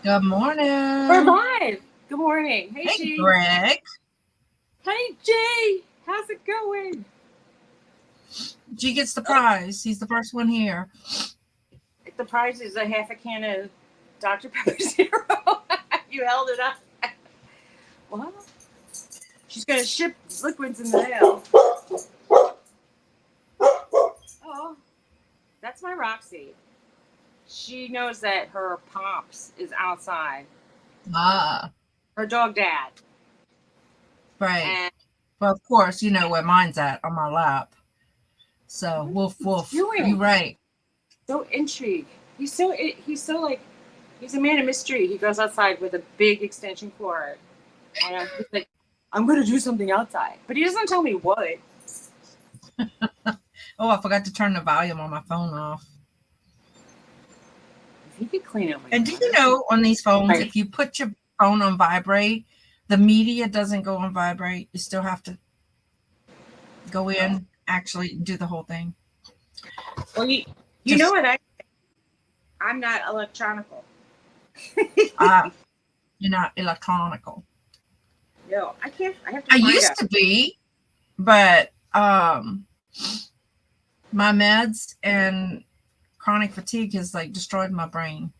Good We're morning. live. Good morning. Hey, Hey, G. Greg. Hey, G. How's it going? G gets the Oh, prize. He's the first one here. the prize is a half a can of Dr. Pepper Zero. You held it up. Well, she's going to ship liquids in the mail. Oh, that's my Roxy. She knows that her Pops is outside. Ah, Her dog dad. right. And Well, of course, you know where mine's at on my lap. So, what woof, is he woof. You doing? right. So intrigued. He's so like, he's a man of mystery. He goes outside with a big extension cord. And he's like, I'm going to do something outside. But he doesn't tell me what. If Oh, I forgot to turn the volume on my phone off. he could clean up my And do you daughter. know on these phones, Right. if you put your phone on vibrate, the media doesn't go on vibrate. You still have to go in, actually do the whole thing. Well, you know Just, what? I'm not electronical. uh, you're not electronical. No, I can't. I have to I find used out. to be, but my meds and chronic fatigue has like destroyed my brain.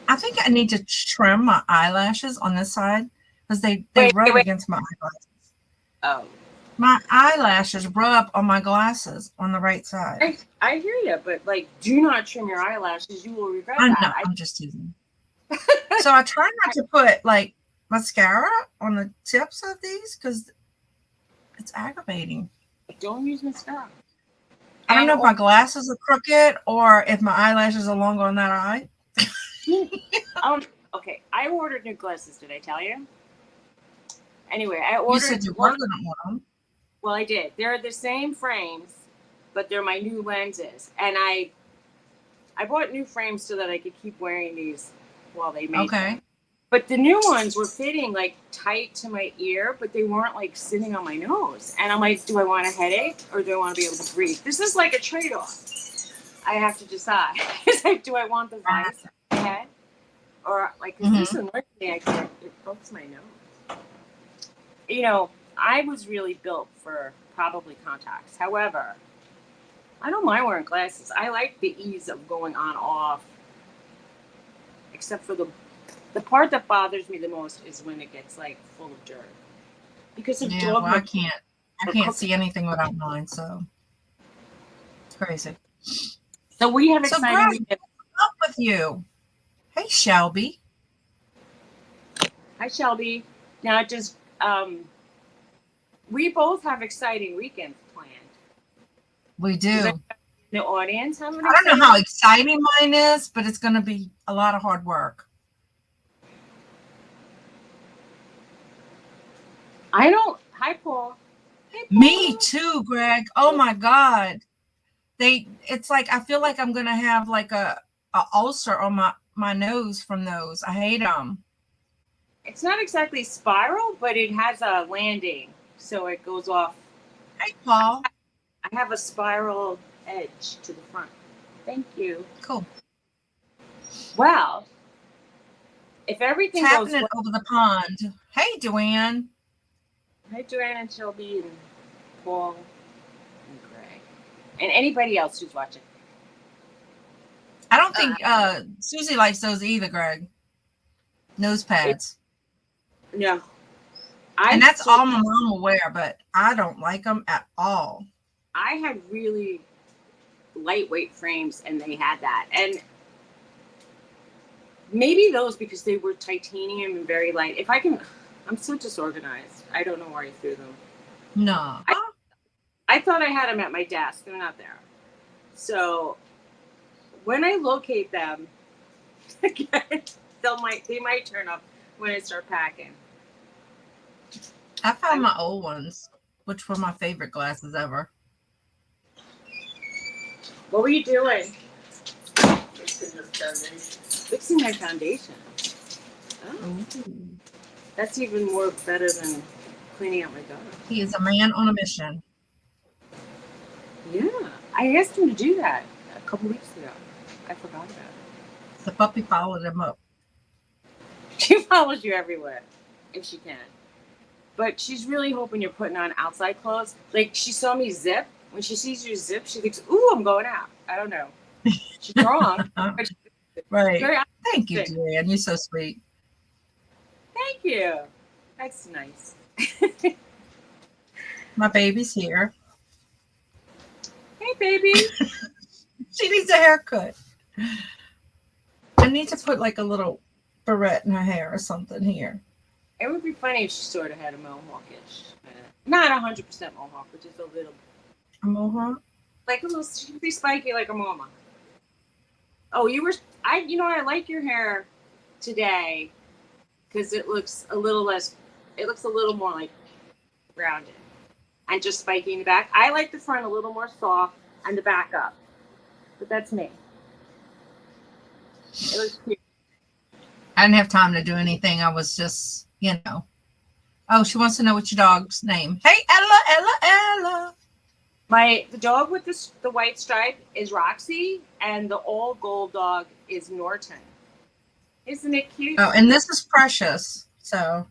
I think I need to trim my eyelashes on this side because they Wait, rub wait. against my eyeglasses. Oh, My eyelashes rub on my glasses on the right side. I hear you, but like, do not trim your eyelashes. You will regret I know, that. I'm just teasing. So I try not to put like mascara on the tips of these because it's aggravating. I don't use mascara. I don't And know if my glasses are crooked or if my eyelashes are longer on that eye. um, okay, I ordered new glasses. Did I tell you? Anyway, I You ordered said you were one. going to want them. Well, I did. They're the same frames, but they're my new lenses. And I bought new frames so that I could keep wearing these while they made them. Okay. But the new ones were fitting like tight to my ear, but they weren't like sitting on my nose. And I'm like, do I want a headache or do I want to be able to breathe? This is like a trade-off. I have to decide. It's like, do I want the vice on my head? Or like, because this Mm-hmm. annoys me, I can't, it pokes my nose. You know, I was really built for probably contacts. However, I don't mind wearing glasses. I like the ease of going on off, except for the part that bothers me the most is when it gets like full of dirt because of Yeah, dog well, I manure can't. I or can't cooking. see anything without mine, so it's crazy. So we have So, exciting Greg, weekend. what's up with you? Hey, Shelby. Hi, Shelby. Now, just we both have exciting weekends planned. We Does do. anybody in the audience have an I don't know exciting how week? exciting mine is, but it's going to be a lot of hard work. I don't. Hi, Paul. Hey, Me Paul. too, Greg. Oh my God. It's like I feel like I'm going to have like a ulcer on my nose from those. I hate them. It's not exactly spiral, but it has a landing, so it goes off. Hey, Paul. I have a spiral edge to the front. Thank you. Cool. Well, if It's everything goes happening well, over the pond. Hey, Joanne. hi Joanne and Shelby and Paul and Greg and anybody else who's watching. I don't Uh, think Suzy likes those either, Greg. Nose it, pads. no, And I that's so all my mom will wear, but I don't like them at all. I had really lightweight frames, and they had that, and maybe those because they were titanium and very light. If I can, I'm so disorganized. I don't know where I threw them. No. I I thought I had them at my desk. They're not there. So when I locate them, again, they might turn up when I start packing. I found I'm, my old ones, which were my favorite glasses ever. what were you doing? Fixing my foundation. Oh, Ooh. that's even more better than cleaning out my gutter. He is a man on a mission. Yeah, I asked him to do that a couple weeks ago. I forgot about it. The puppy followed him up. She follows you everywhere, if she can. But she's really hoping you're putting on outside clothes. Like, she saw me zip. When she sees you zip, she thinks, ooh, I'm going out. I don't know. She's wrong. But she's Right. very Thank you, optimistic. Jan. You're so sweet. Thank you. That's nice. My baby's here. Hey, baby. She needs a haircut. I need to put like a little barrette in her hair or something here. It would be funny if she sort of had a mohawkish. Not 100% mohawk, but just a little. A mohawk? Like a little, she'd be spiky like a mama. Oh, I like your hair today because it looks a little less, it looks a little more like rounded and just spiky in the back. I like the front a little more soft and the back up, but that's me. It looks cute. I didn't have time to do anything. I was just, Oh, she wants to know what's your dog's name. Hey, Ella, Ella, Ella. The dog with the white stripe is Roxy, and the all gold dog is Norton. Isn't it cute? Oh, and this is Precious. So.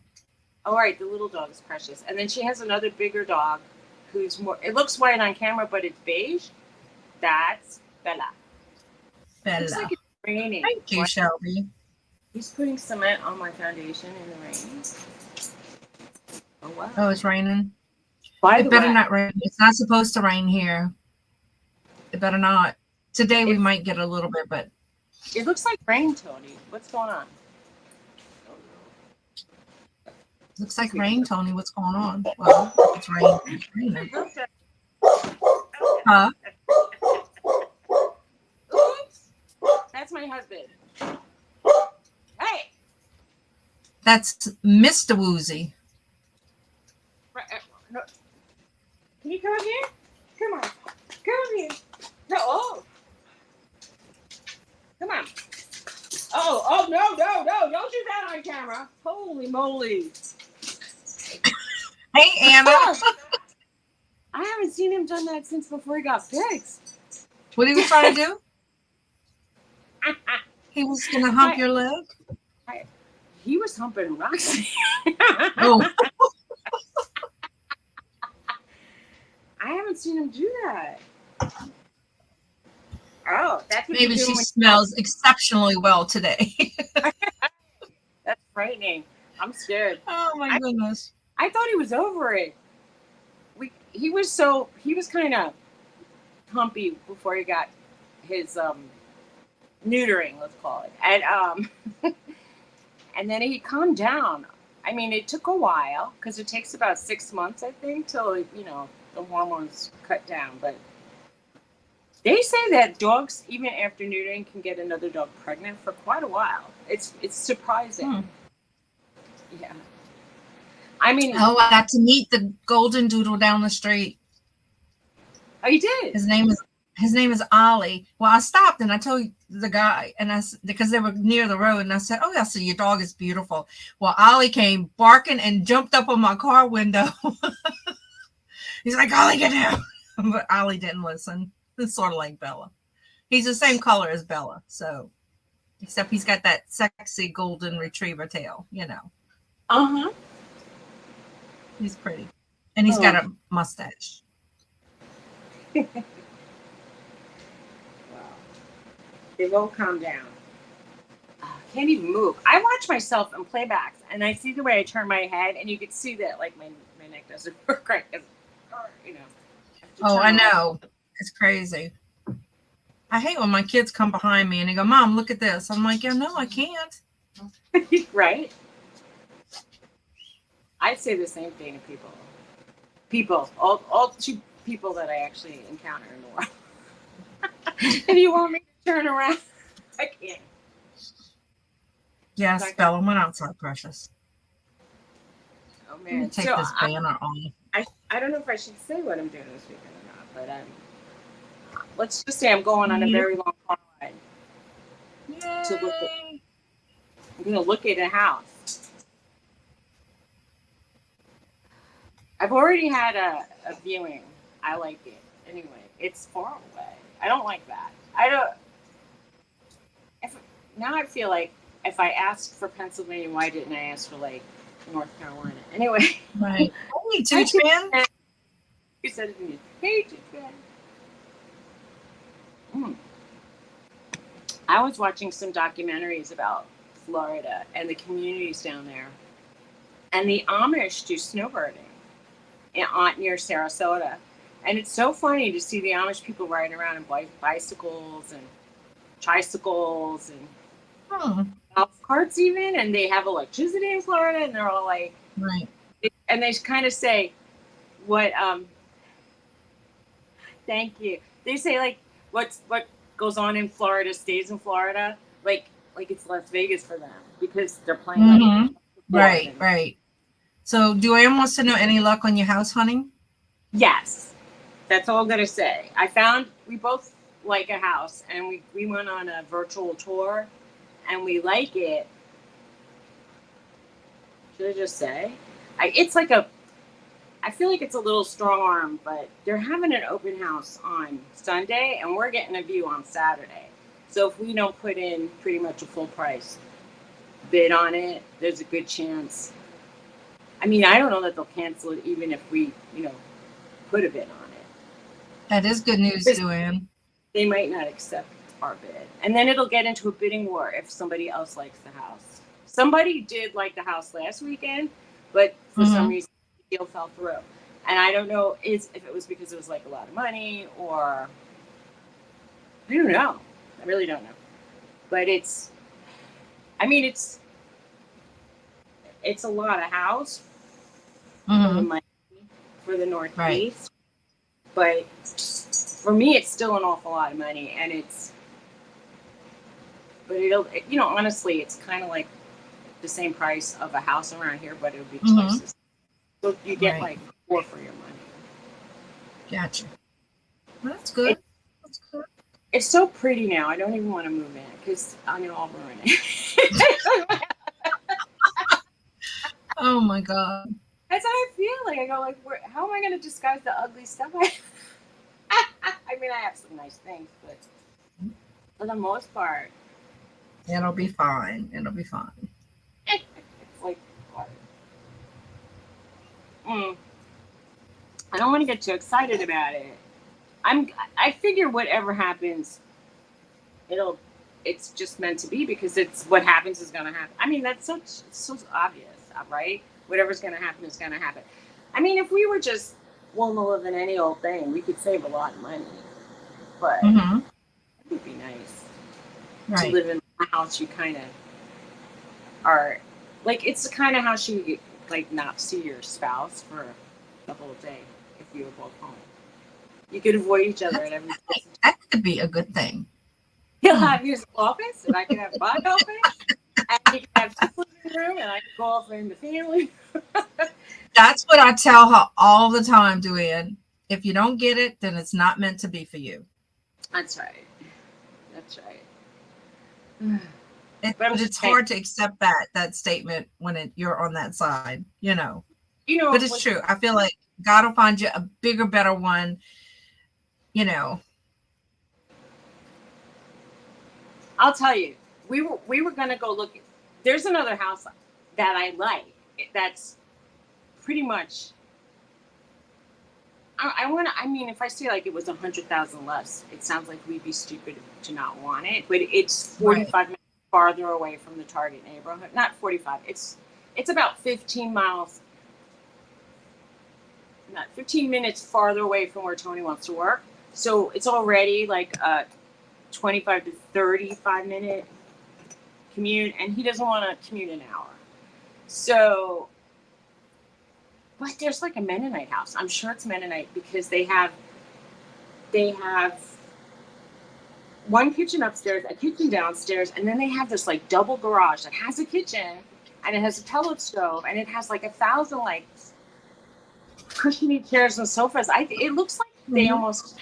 All right, the little dog is Precious, and then she has another bigger dog, who's more. It looks white on camera, but it's beige. That's Bella. Bella. Looks like it's raining. Thank you, Shelby. He's putting cement on my foundation in the rain. Oh wow! Oh, it's raining. It better not rain. It's not supposed to rain here. It better not. Today we might get a little bit, but it looks like rain, Tony. What's going on? Looks like rain, Tony. What's going on? Well, it's raining. It's raining. Huh? Oops. That's my husband. Hey. That's Mr. Woozy. No. Can you come up here? Come on. Come up here. No. Oh. Come on. Oh, no. Don't do that on camera. Holy moly. Hey, Anna. I haven't seen him done that since before he got fixed. What he was trying to do? He was going to hump your leg? He was humping Roxy. Oh. I haven't seen him do that. Oh, that's what maybe she smells exceptionally well today. That's frightening. I'm scared. Oh my goodness. I thought he was over it. He was kind of humpy before he got his neutering, let's call it. And and then he calmed down. I mean, it took a while because it takes about 6 months, I think, till the hormones cut down. But they say that dogs, even after neutering, can get another dog pregnant for quite a while. It's surprising. Yeah. I mean, I got to meet the golden doodle down the street. Oh, you did? His name is Ollie. Well, I stopped and I told the guy, and because they were near the road, and I said, "Oh, yeah, so your dog is beautiful." Well, Ollie came barking and jumped up on my car window. He's like, "Ollie, get down!" But Ollie didn't listen. It's sort of like Bella. He's the same color as Bella, so except he's got that sexy golden retriever tail, Uh-huh. He's pretty. And he's got a mustache. Wow. They won't calm down. Can't even move. I watch myself in playbacks, and I see the way I turn my head, and you can see that, like, my neck doesn't work right. Oh, I know. It's crazy. I hate when my kids come behind me and they go, "Mom, look at this." I'm like, "Yeah, no, I can't." Right? I say the same thing to people. All two people that I actually encounter in the world. If you want me to turn around, I can't. Yes, Bella went outside, Precious. Oh man, take this banner on. I don't know if I should say what I'm doing this weekend or not, but let's just say I'm going on a very long car ride. Yay. I'm going to look at a house. I've already had a viewing. I like it. Anyway, it's far away. I don't like that. now I feel like if I asked for Pennsylvania, why didn't I ask for like North Carolina? Anyway. Right. Hey, Hi, Tooch Chit. Man. You said it to me. Hey, Chit. I was watching some documentaries about Florida and the communities down there, and the Amish do snowboarding near Sarasota, and it's so funny to see the Amish people riding around in bicycles and tricycles and Hmm. golf carts even, and they have electricity in Florida, and they're all like, Right. and they kind of say, "What? Thank you." They say like, what goes on in Florida stays in Florida, like it's Las Vegas for them because they're playing like Mm-hmm. board Right. and Right. So, Duane wants to know any luck on your house hunting? yes, that's all I'm gonna say. We both like a house, and we went on a virtual tour, and we like it. Should I just say? It's like I feel like it's a little strong arm, but they're having an open house on Sunday, and we're getting a view on Saturday. So if we don't put in pretty much a full price bid on it, there's a good chance. I mean, I don't know that they'll cancel it even if we, put a bid on it. That is good news, Duane. They might not accept our bid. And then it'll get into a bidding war if somebody else likes the house. Somebody did like the house last weekend, but for some reason the deal fell through. And I don't know if it was because it was like a lot of money or I don't know. I really don't know. But it's a lot of house for the money for the Northeast. Right. But for me, it's still an awful lot of money, and honestly, it's kind of like the same price of a house around here, but it'll be twice as. So you get like more for your money. Gotcha. Well, that's good. That's good. It's so pretty now. I don't even want to move in because I know I'll ruin it. Oh my God. That's how I feel. Like I go like, how am I going to disguise the ugly stuff? I mean, I have some nice things, but for the most part, it'll be fine. It'll be fine. It's like, I don't want to get too excited about it. I figure whatever happens, it's just meant to be because it's what happens is going to happen. I mean, that's so obvious, right? Whatever's going to happen is going to happen. I mean, if we were just willing to live in any old thing, we could save a lot of money. But it would be nice to live in a house you kind of are, like, it's the kind of house you like not see your spouse for the whole day if you were both home. You could avoid each other at every place. That could be a good thing. He'll have his office, and I can have my office, and he can have his living room, and I can go off in the family. That's what I tell her all the time, Duane. If you don't get it, then it's not meant to be for you. That's right. That's right. But it's hard to accept that statement when you're on that side, But it's true. I feel like God will find you a bigger, better one, I'll tell you, we were gonna go look. There's another house that I like. That's pretty much. I mean, if I say like it was 100,000 less, it sounds like we'd be stupid to not want it. But it's 45 minutes farther away from the target neighborhood. Not 45. It's about 15 miles. Not 15 minutes farther away from where Tony wants to work. So it's already like a 25 to 35 minute commute, and he doesn't want to commute an hour. So, but there's like a Mennonite house. I'm sure it's Mennonite because they have one kitchen upstairs, a kitchen downstairs, and then they have this like double garage that has a kitchen and it has a pellet stove and it has like 1,000 like cushiony chairs and sofas. It looks like they almost,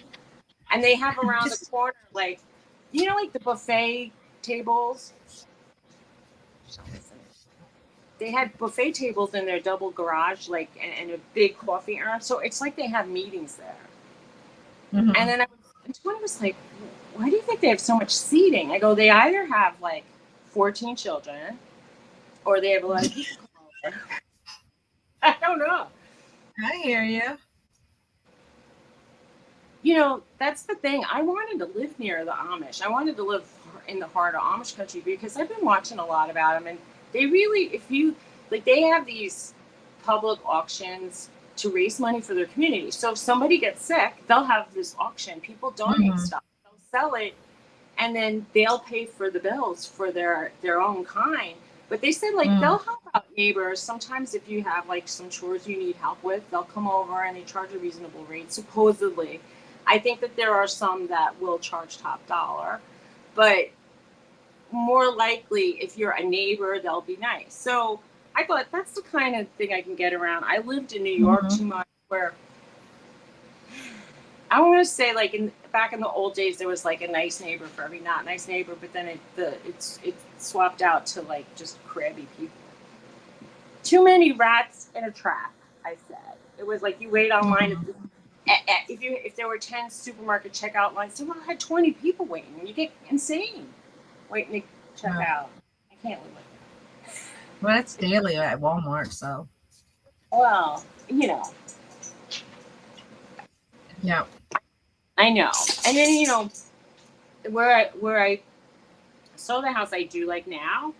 and they have around the corner like, like the buffet tables. They had buffet tables in their double garage, like, and a big coffee urn. So it's like they have meetings there. And then Tony was like, why do you think they have so much seating? I go, they either have like 14 children, or they have a lot of people come over. I don't know. I hear you. You know, that's the thing. I wanted to live near the Amish. I wanted to live in the heart of Amish country because I've been watching a lot about them, and they really, if you like, they have these public auctions to raise money for their community. So if somebody gets sick, they'll have this auction. People donate stuff. They'll sell it, and then they'll pay for the bills for their own kind. But they said, like, they'll help out neighbors. Sometimes if you have, like, some chores you need help with, they'll come over and they charge a reasonable rate, supposedly. I think that there are some that will charge top dollar. But more likely, if you're a neighbor, they'll be nice. So I thought that's the kind of thing I can get around. I lived in New York too much, where I want to say, like, back in the old days, there was like a nice neighbor for every not nice neighbor, but then it swapped out to like just crabby people. Too many rats in a trap, I said. It was like you wait online. If there were 10 supermarket checkout lines, someone had 20 people waiting. You get insane waiting to check out. I can't live like that. Well, that's daily at Walmart, so. Well, you know. Yeah. I know. And then, you know, where I saw the house I do like now,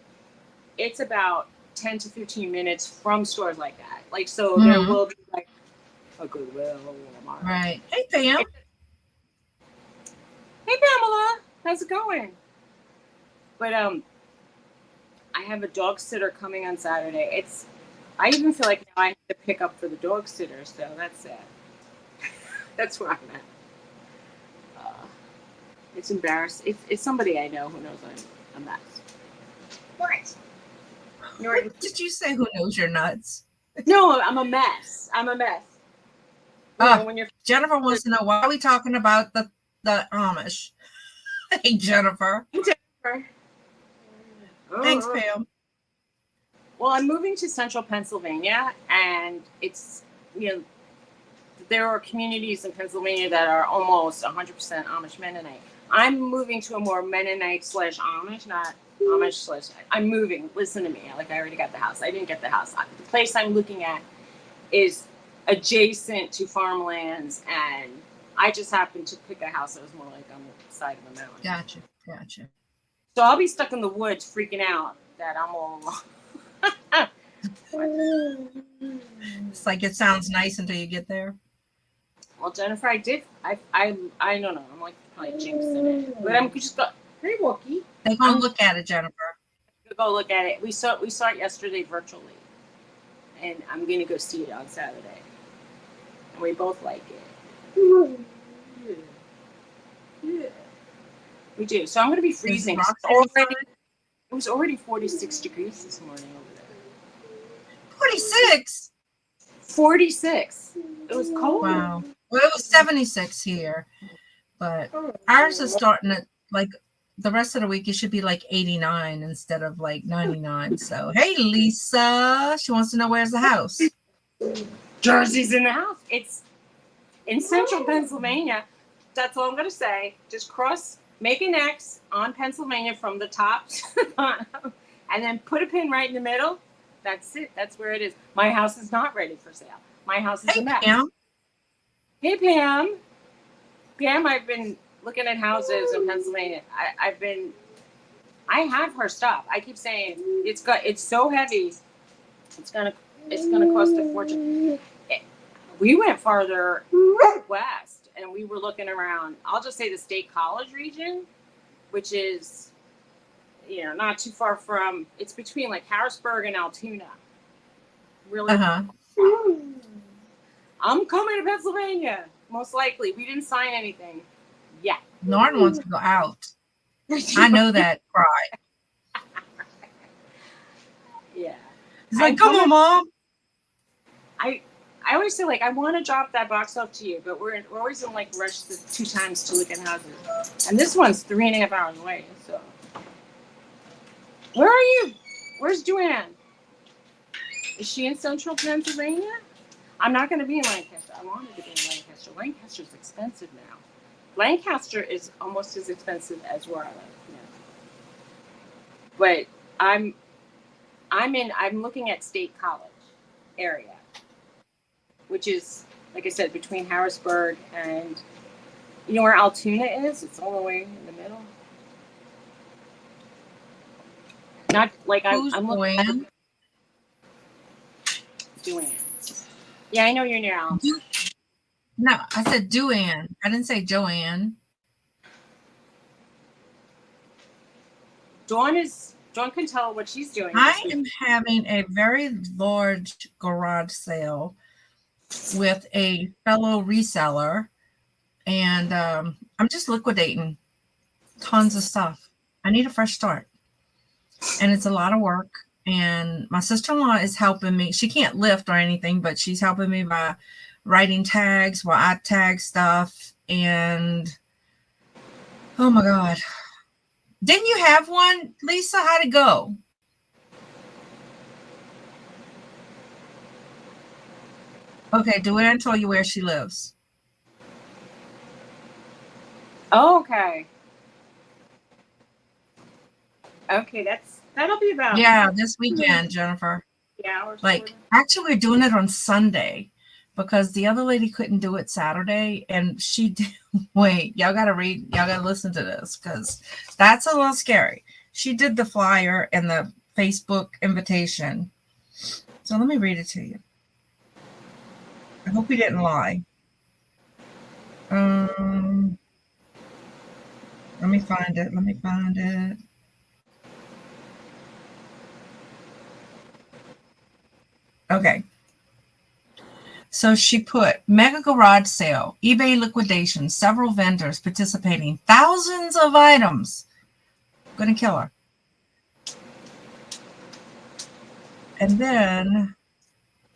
it's about 10 to 15 minutes from stores like that. Like, so there will be like a Goodwill or Walmart. Right. Hey, Pam. Hey, Pamela. How's it going? But I have a dog sitter coming on Saturday. I even feel like now I have to pick up for the dog sitter, so that's it. That's where I'm at. It's embarrassing. It's somebody I know who knows I'm a mess. What did you say? Who knows you're nuts? No, I'm a mess. I'm a mess. You know, when you're Jennifer wants to know why are we talking about the Amish. Hey, Jennifer. Hey, Jennifer. Thanks, Pam. Well, I'm moving to central Pennsylvania, and it's, you know, there are communities in Pennsylvania that are almost 100% Amish Mennonite. I'm moving to a more Mennonite / Amish, not Amish / I'm moving. Listen to me. Like, I already got the house. I didn't get the house. The place I'm looking at is adjacent to farmlands, and I just happened to pick a house that was more like on the side of a mountain. Gotcha. So I'll be stuck in the woods freaking out that I'm all alone. It's like it sounds nice until you get there. Well, Jennifer, I don't know. I'm like probably jinxing it, but I'm just go. Hey, Wookie. They gonna look at it, Jennifer. Go look at it. We saw it yesterday virtually, and I'm gonna go see it on Saturday. And we both like it. Yeah. We do. So I'm gonna be freezing. It was already 46 degrees this morning over there. 46. 46. It was cold. Wow. Well, it was 76 here, but ours is starting at like the rest of the week. It should be like 89 instead of like 99. So, hey, Lisa, she wants to know where's the house. Jersey's in the house. It's in central Pennsylvania. That's all I'm going to say. Just make an X on Pennsylvania from the top to the bottom, and then put a pin right in the middle. That's it. That's where it is. My house is not ready for sale. My house is a mess. Pam. Hey, Pam. Pam, I've been looking at houses in Pennsylvania. I have her stuff. I keep saying it's so heavy. It's gonna cost a fortune. We went farther west, and we were looking around. I'll just say the State College region, which is, you know, not too far from. It's between like Harrisburg and Altoona. Really. I'm coming to Pennsylvania, most likely. We didn't sign anything yet. Norton wants to go out. I know that cry. Yeah. He's like, come on, Mom. I always say, like, I want to drop that box off to you, but we're always in, like, rush the 2 times to look at houses. And this one's 3.5 hours away, so. Where are you? Where's Joanne? Is she in central Pennsylvania? I'm not going to be in Lancaster. I wanted to be in Lancaster. Lancaster's expensive now. Lancaster is almost as expensive as where I live But I'm I'm looking at State College area, which is, like I said, between Harrisburg and, you know where Altoona is? It's all the way in the middle. Not like Who's I'm looking Joanne? doing. Yeah, I know you're near Allen. No, I said Duann. I didn't say Joanne. Dawn can tell what she's doing. I am having a very large garage sale with a fellow reseller, and I'm just liquidating tons of stuff. I need a fresh start, and it's a lot of work. And my sister-in-law is helping me. She can't lift or anything, but she's helping me by writing tags while I tag stuff. And oh my God. Didn't you have one, Lisa? How'd it go? Okay, Duann told you where she lives. Oh, okay. Okay, that'll be about This weekend, Jennifer. hours. Like, actually, we're doing it on Sunday because the other lady couldn't do it Saturday, and she did. Wait, y'all gotta listen to this because that's a little scary. She did the flyer and the Facebook invitation. So let me read it to you. I hope we didn't lie. Let me find it. Okay. So she put mega garage sale, eBay liquidation, several vendors participating, thousands of items. Gonna kill her. And then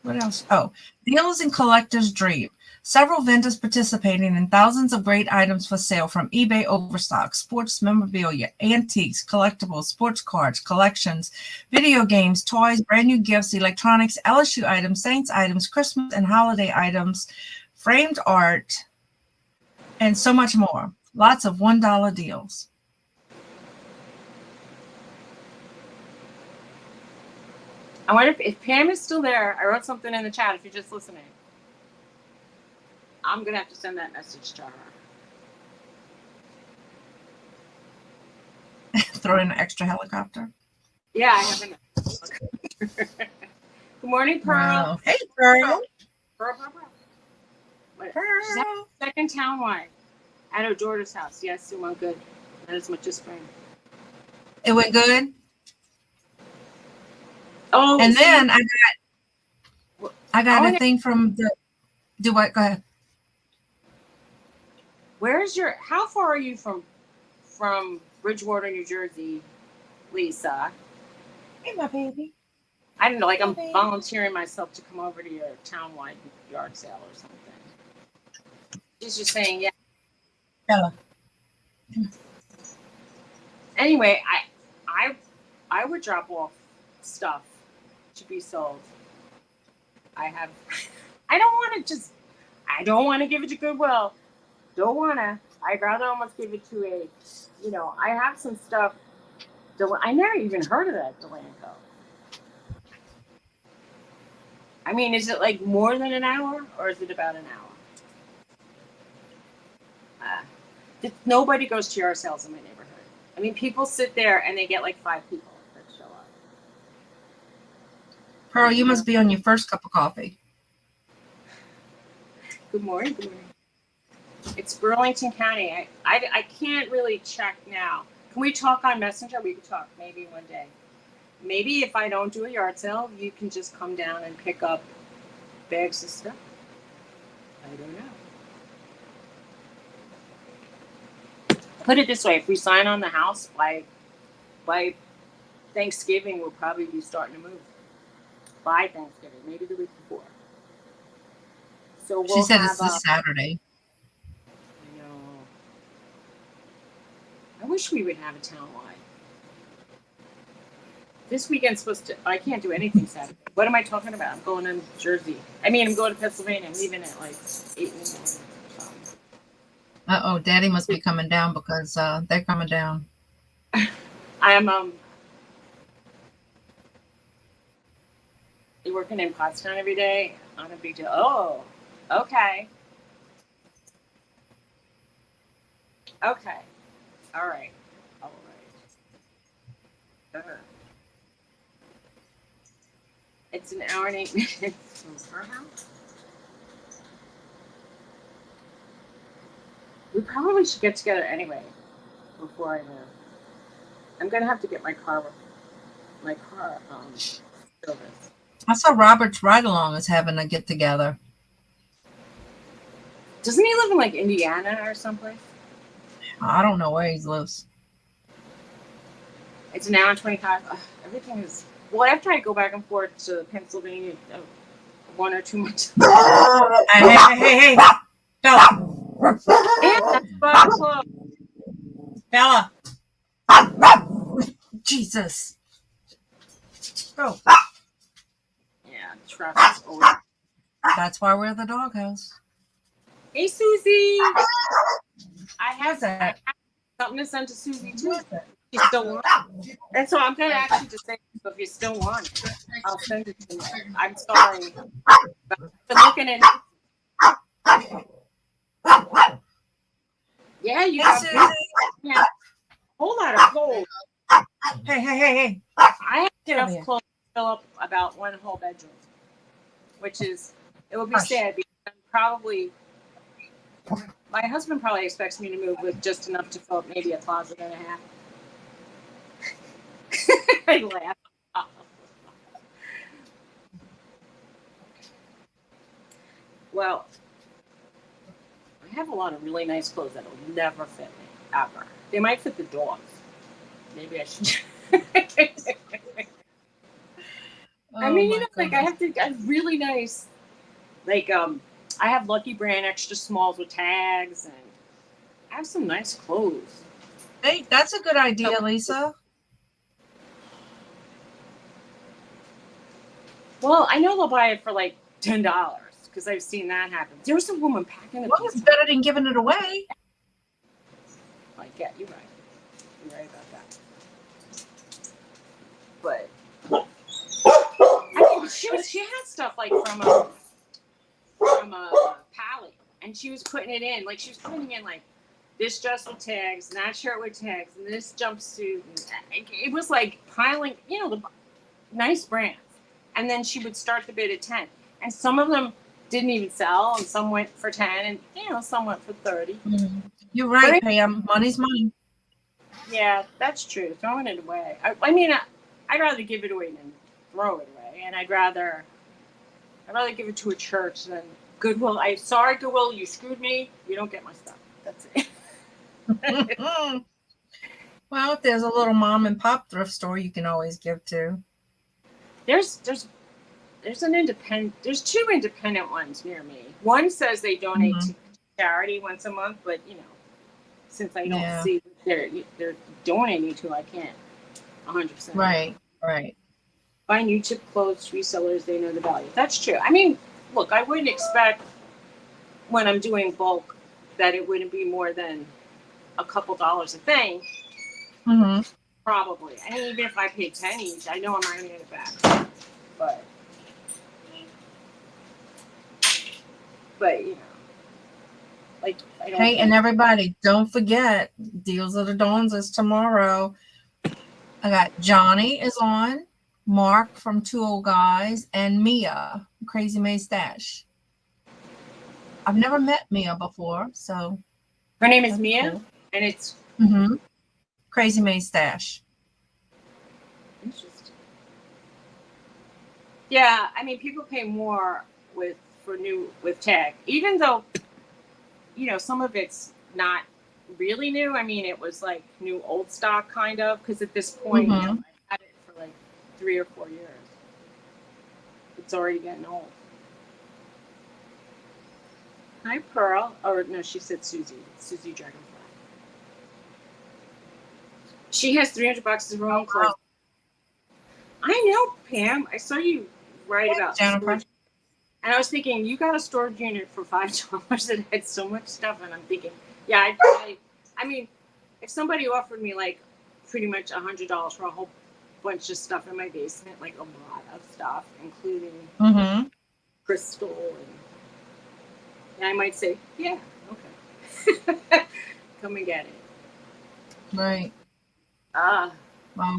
what else? Oh, deals and collector's dream. Several vendors participating in thousands of great items for sale from eBay overstock, sports memorabilia, antiques, collectibles, sports cards, collections, video games, toys, brand new gifts, electronics, LSU items, Saints items, Christmas and holiday items, framed art, and so much more. Lots of $1 deals. I wonder if Pam is still there. I wrote something in the chat if you're just listening. I'm going to have to send that message to her. Throw in an extra helicopter. Yeah, I have an Good morning, Pearl. Wow. Hey, Pearl. Pearl. She's at second townwide at her daughter's house. Yes, it went good. Not as much as spring. It went good? Oh, and then I got a thing from the. Do what? Go ahead. How far are you from Bridgewater, New Jersey, Lisa? Hey, my baby. I don't know, like I'm volunteering myself to come over to your townwide yard sale or something. She's just saying, yeah. Bella. Anyway, I would drop off stuff to be sold. I don't want to give it to Goodwill. Don't want to. I'd rather almost give it to I have some stuff. I never even heard of that Delanco. I mean, is it like more than an hour or is it about an hour? Nobody goes to yard sales in my neighborhood. I mean, people sit there and they get like 5 people that show up. Pearl, you must be on your first cup of coffee. Good morning. It's Burlington County. I can't really check now. Can we talk on Messenger? We could talk maybe one day. Maybe if I don't do a yard sale, you can just come down and pick up bags of stuff. I don't know. Put it this way, if we sign on the house by Thanksgiving, we'll probably be starting to move. By Thanksgiving, maybe the week before. So she said it's this Saturday. I know. I wish we would have a townwide. This weekend's supposed to. I can't do anything Saturday. What am I talking about? I'm going to Jersey. I'm going to Pennsylvania. I'm leaving at like 8 in the morning. Daddy must be coming down because they're coming down. I'm You working in Pottstown every day? On a big deal. Oh, okay. Okay. All right. All right. It's an hour and 8 minutes from her house. We probably should get together anyway before I move. I'm gonna have to get my car service. I saw Robert's Ride Along is having a get together. Doesn't he live in like Indiana or someplace? I don't know where he lives. It's an hour and 25. Ugh, everything is. Well, after I go back and forth to Pennsylvania 1 or 2 months. Hey, Bella. Yeah, that's about close. Bella. Jesus. Go. Yeah, traffic's always. That's why we're at the doghouse. Hey, Suzy. I have that? something to send to Suzy too. What's that? You still want it? And so I'm gonna actually just say, if you still want it, I'll send it to you. I'm sorry. But I've been looking at it. Yeah, you got a whole lot of clothes. Hey. I have enough clothes to fill up about one whole bedroom, which is, it would be sad because I'm probably, my husband probably expects me to move with just enough to fill up maybe a closet and a half. I laugh. Well, I have a lot of really nice clothes that'll never fit me, ever. They might fit the dogs. Maybe I should. I mean, you know, like I have really nice, like I have Lucky Brand extra smalls with tags, and I have some nice clothes. Hey, that's a good idea, Lisa. Well, I know they'll buy it for like $10 because I've seen that happen. There was a woman packing it. Well, it's better than giving it away. Like, yeah, you're right. You're right about that. But I mean, she had stuff like from a pallet, and she was putting it in. Like she was putting in like this dress with tags, and that shirt with tags, and this jumpsuit. And it was like piling, you know, the nice brands. And then she would start the bid at 10, and some of them didn't even sell, and some went for 10, and you know, some went for 30. Mm-hmm. You're right, Pam. Money's money. Yeah, that's true. Throwing it away. I mean, I'd rather give it away than throw it away, and I'd rather give it to a church than Goodwill. I'm sorry, Goodwill, you screwed me. You don't get my stuff. That's it. Well, if there's a little mom and pop thrift store you can always give to. There's an independent. There's 2 independent ones near me. One says they donate to charity once a month, but you know, since I don't see what they're donating to, I can't 100%. Right. Buy new chip clothes resellers, they know the value. That's true. I mean, look, I wouldn't expect when I'm doing bulk that it wouldn't be more than a couple dollars a thing. Mm-hmm. Probably. I mean, even if I paid 10 each, I know I'm not going to get it back. But you know, like I don't. Hey, and everybody, don't forget, Deals of the Dawns is tomorrow. I got Johnny is on, Mark from Two Old Guys, and Mia, Crazy May Stash. I've never met Mia before, so her name is Mia, cool. And it's Crazy May Stash. Interesting. Yeah, I mean, people pay more with tag, even though, you know, some of it's not really new. I mean, it was like new old stock kind of, because at this point, you know, I had it for like 3 or 4 years. It's already getting old. Hi, Pearl. Or no, she said Suzy. Suzy Dragonfly. She has 300 boxes of her own clothes. I know, Pam. I saw you write about storage. And I was thinking, you got a storage unit for $5 that had so much stuff, and I'm thinking, yeah, I mean, if somebody offered me like pretty much $100 for a whole bunch of stuff in my basement, like a lot of stuff, including Mm-hmm. crystal, and I might say, yeah, okay, come and get it. Right. Uh, Wow.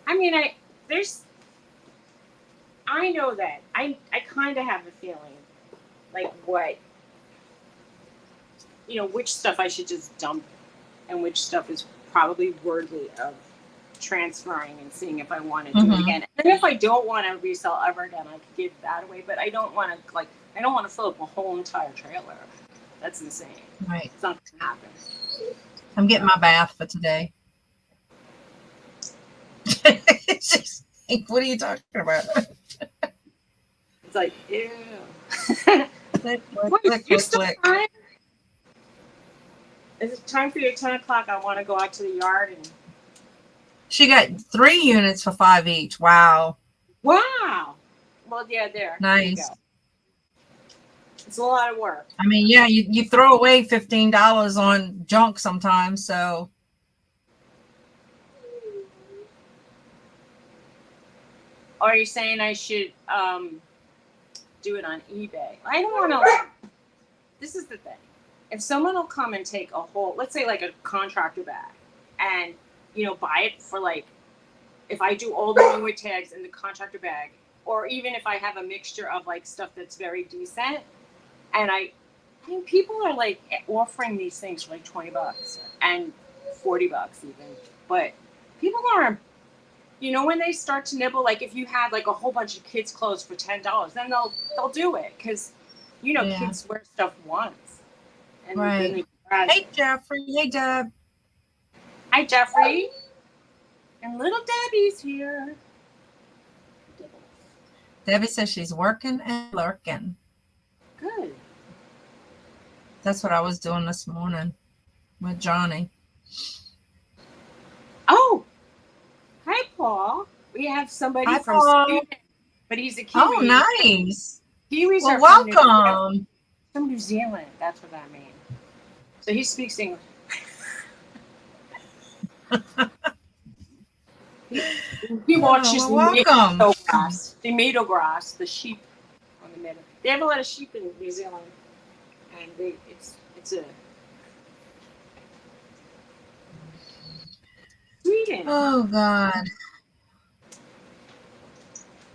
I mean, I know that I kind of have a feeling like what, which stuff I should just dump and which stuff is probably worthy of transferring and seeing if I want to do it Mm-hmm. again. And if I don't want to resell ever again, I could give that away. But I don't want to fill up a whole entire trailer. That's insane. Right. It's not gonna happen. I'm getting my bath for today. She's like, what are you talking about? It's like, ew. Click, click, Wait, click, you're click, still click. time? Is it time for your 10 o'clock? I want to go out to the yard and. She got 3 units for $5 each. Wow. Wow. Well, yeah, there you Nice. go. It's a lot of work. I mean, yeah, you throw away $15 on junk sometimes, so. Are you saying I should do it on eBay? I don't want to. This is the thing. If someone will come and take a whole, let's say like a contractor bag, and buy it for like, if I do all the Newwood tags in the contractor bag, or even if I have a mixture of like stuff that's very decent, and I mean, people are like offering these things for like $20 and $40 even, but people aren't. When they start to nibble, like if you had like a whole bunch of kids' clothes for $10, then they'll do it because Yeah. kids wear stuff once. And Right. then Hey, Jeffrey. Hey, Deb. Hi, Jeffrey. And little Debbie's here. Debbie says she's working and lurking. Good. That's what I was doing this morning with Johnny. Oh, hi, Paul. We have somebody from Sweden, but he's a Kiwi. Oh, nice. Kiwis Well, are welcome. From New Zealand. That's what that means. So he speaks English. He watches the meadow grass, the sheep on the meadow. They have a lot of sheep in New Zealand, and it's a Sweden. Oh God.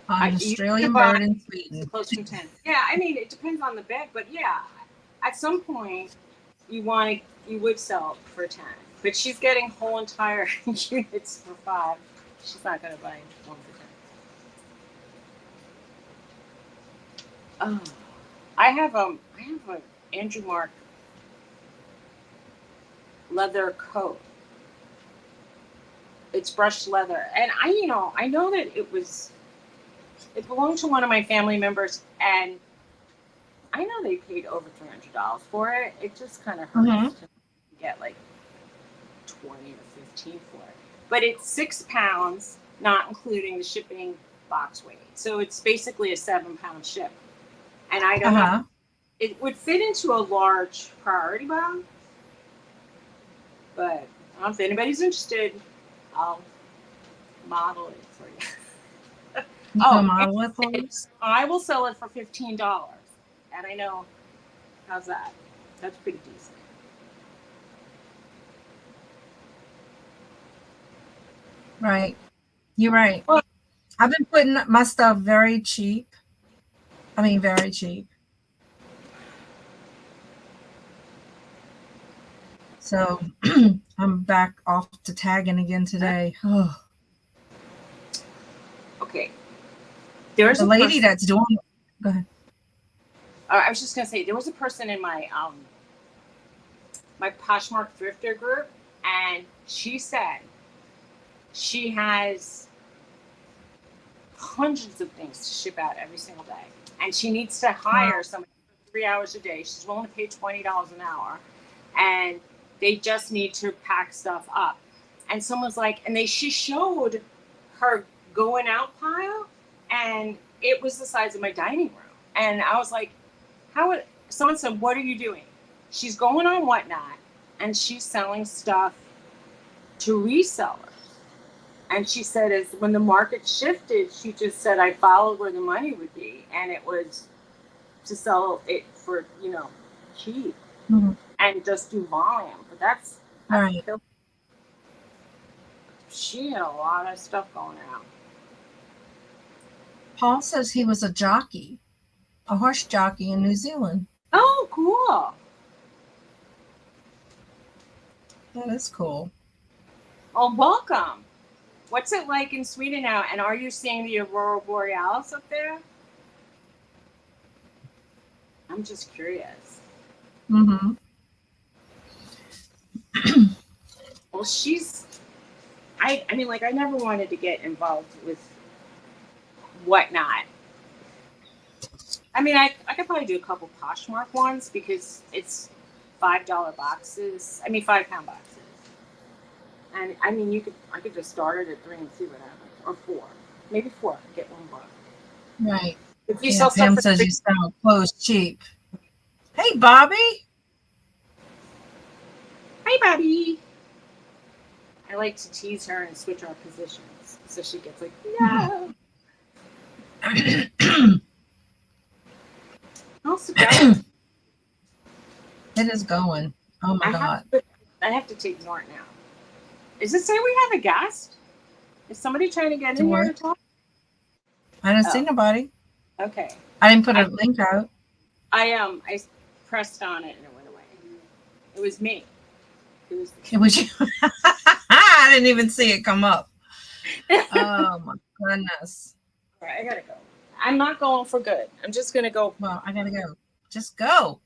An Australian bird in Sweden. Close from 10. Yeah, I mean it depends on the bag, but yeah, at some point you would sell it for 10. But she's getting whole entire units for 5. She's not gonna buy one for 10. Oh, I have a Andrew Mark leather coat. It's brushed leather, and I know that it belonged to one of my family members, and I know they paid over $300 for it. It just kind of hurts to get like 20 or 15 for it. But it's 6 pounds, not including the shipping box weight. So it's basically a 7-pound ship. And I don't know. It would fit into a large priority bag. But if anybody's interested, I'll model it for you. Model it for you? I will sell it for $15. And I know, how's that? That's pretty decent. Right. You're right. Well, I've been putting my stuff very cheap. I mean, very cheap. So I'm back off to tagging again today. Oh. Okay. There's a lady that's doing. Go ahead. I was just gonna say there was a person in my my Poshmark thrifter group, and she said she has hundreds of things to ship out every single day, and she needs to hire somebody for 3 hours a day. She's willing to pay $20 an hour, and they just need to pack stuff up. And someone's like, she showed her going out pile, and it was the size of my dining room. And I was like, someone said, what are you doing? She's going on Whatnot, and she's selling stuff to resellers. And she said, as when the market shifted, she just said, I followed where the money would be, and it was to sell it for, cheap Mhm. and just do volume. But that's Right. she had a lot of stuff going on. Paul says he was a jockey, a horse jockey in New Zealand. Oh, cool. That is cool. Well, welcome. What's it like in Sweden now? And are you seeing the aurora borealis up there? I'm just curious. Mm-hmm. Well, I mean, like, I never wanted to get involved with whatnot. I mean, I could probably do a couple Poshmark ones because it's $5 boxes. I mean, £5 boxes. And I mean, I could just start it at 3 and see what happens, or 4, maybe 4. Get $1. Right. If you Yeah, sell stuff Pam for says you sell clothes cheap. Hey, Bobby. Hey, Bobby. I like to tease her and switch our positions, so she gets like, no. How's it going? It is going. Oh my God. I have to take Norton out. Does it say we have a guest? Is somebody trying to get in here to talk? I didn't see nobody. Okay. I didn't put a link out. I pressed on it and it went away. It was me. It was you. I didn't even see it come up. Oh my goodness. All right, I gotta go. I'm not going for good. I'm just gonna go. Well, I gotta go. Just go.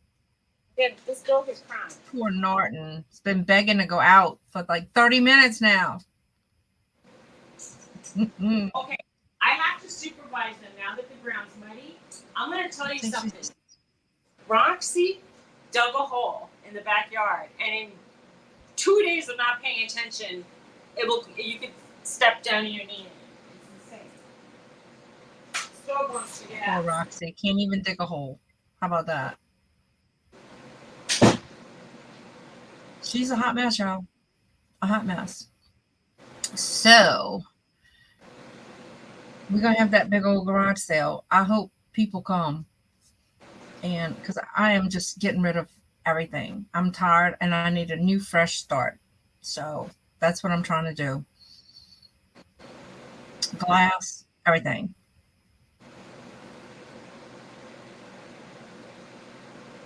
Yeah, this dog is crying. Poor Norton. It's been begging to go out for like 30 minutes now. Okay, I have to supervise them now that the ground's muddy. I'm gonna tell you something. Roxy dug a hole in the backyard, and in 2 days of not paying attention, you could step down on your knee. It's insane. This dog wants to get out. Poor Roxy. Can't even dig a hole. How about that? She's a hot mess, y'all. A hot mess. So we're gonna have that big old garage sale. I hope people come, and because I am just getting rid of everything. I'm tired and I need a new fresh start. So that's what I'm trying to do. Glass, everything.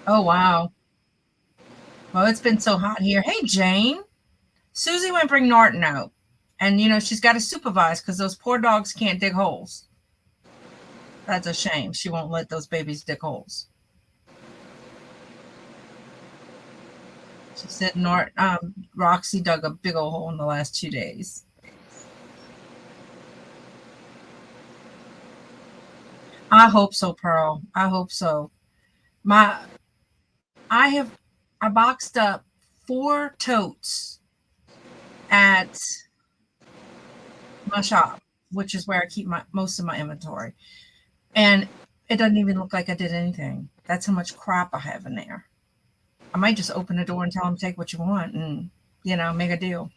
Oh wow. Well, it's been so hot here. Hey Jane. Suzy went bring Norton out. And she's got to supervise because those poor dogs can't dig holes. That's a shame. She won't let those babies dig holes. She said Roxy dug a big old hole in the last 2 days. I hope so, Pearl. I hope so. I boxed up 4 totes at my shop, which is where I keep most of my inventory. And it doesn't even look like I did anything. That's how much crap I have in there. I might just open the door and tell them take what you want and, make a deal.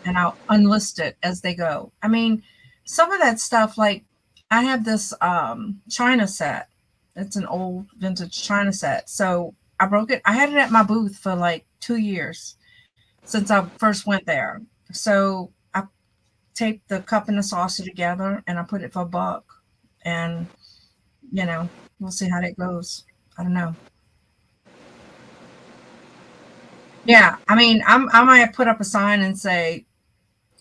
And I'll unlist it as they go. I mean, some of that stuff, like I have this China set. It's an old vintage China set. So I broke it. I had it at my booth for like 2 years since I first went there. So I taped the cup and the saucer together and I put it for $1. And, we'll see how that goes. I don't know. Yeah, I mean, I might put up a sign and say,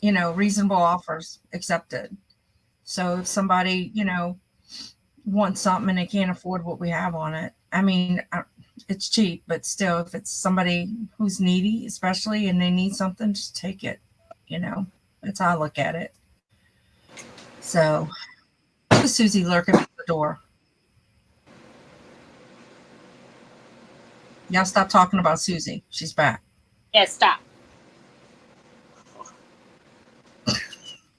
reasonable offers accepted. So if somebody, wants something and they can't afford what we have on it, I mean, it's cheap, but still, if it's somebody who's needy, especially, and they need something, just take it. That's how I look at it. So, look at Suzy lurking at the door. Y'all stop talking about Suzy. She's back. Yeah, stop.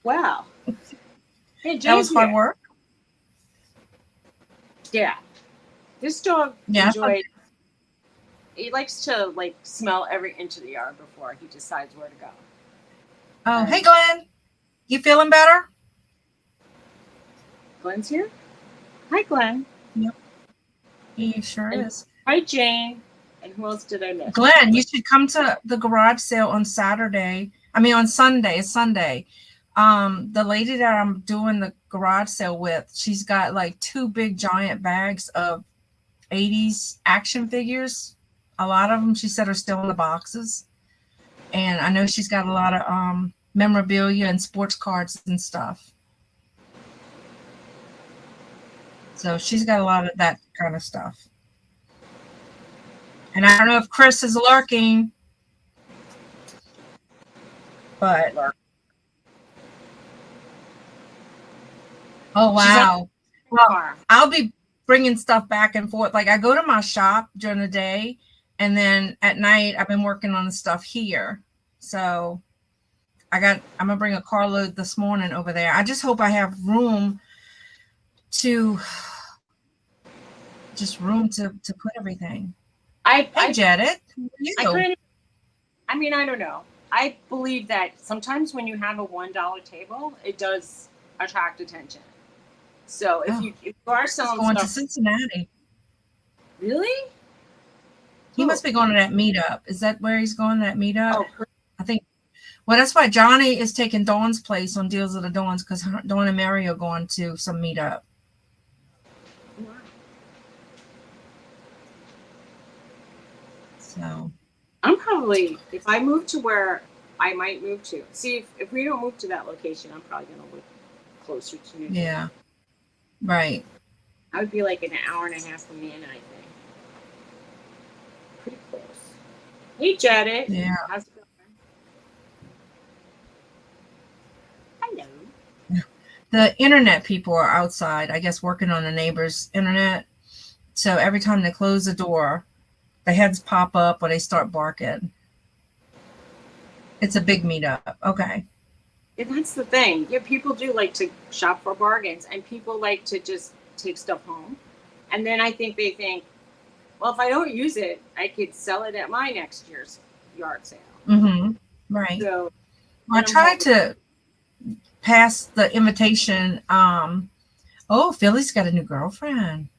Wow. Hey, that was hard work. Yeah. This dog enjoys. He likes to smell every inch of the yard before he decides where to go. Oh, hey, And Glenn. You feeling better? Glenn's here. Hi, Glenn. Yep, he sure And is. hi, Jane. And who else did I miss? Glenn, you should come to the garage sale on Saturday. I mean, on Sunday. It's Sunday. The lady that I'm doing the garage sale with, she's got like 2 big giant bags of 80s action figures. A lot of them, she said, are still in the boxes. And I know she's got a lot of memorabilia and sports cards and stuff. So she's got a lot of that kind of stuff. And I don't know if Chris is lurking, but oh She's on wow. the Well, car. I'll be bringing stuff back and forth. Like I go to my shop during the day, and then at night I've been working on the stuff here. So I'm gonna bring a carload this morning over there. I just hope I have room to to put everything. Hey, I Jedit, who are you? kind of, I mean, I don't know. I believe that sometimes when you have a $1 table, it does attract attention. So if Oh, you are Chris is selling going to stuff, Cincinnati. really? He Who? must be going to that meetup. Is that where he's going, that meetup? Oh, I think. Well, that's why Johnny is taking Dawn's place on Deals of the Dawns, because Dawn and Mary are going to some meetup. wow. So I'm probably, if I move to where I might move to, see, if we don't move to that location, I'm probably going to live closer to New Jersey. yeah, right. I would be like an hour and a half from Vienna, I think. Pretty close. Hey, Janet. Yeah. How's it going? Hello. The internet people are outside, I guess, working on the neighbor's internet. So every time they close the door, the heads pop up or they start barking. It's a big meetup. Okay. And that's the thing. Yeah, people do like to shop for bargains, and people like to just take stuff home. And then I think they think, well, if I don't use it, I could sell it at my next year's yard sale. Mm-hmm. Right. So Well, I tried to pass the invitation. Oh, Philly's got a new girlfriend.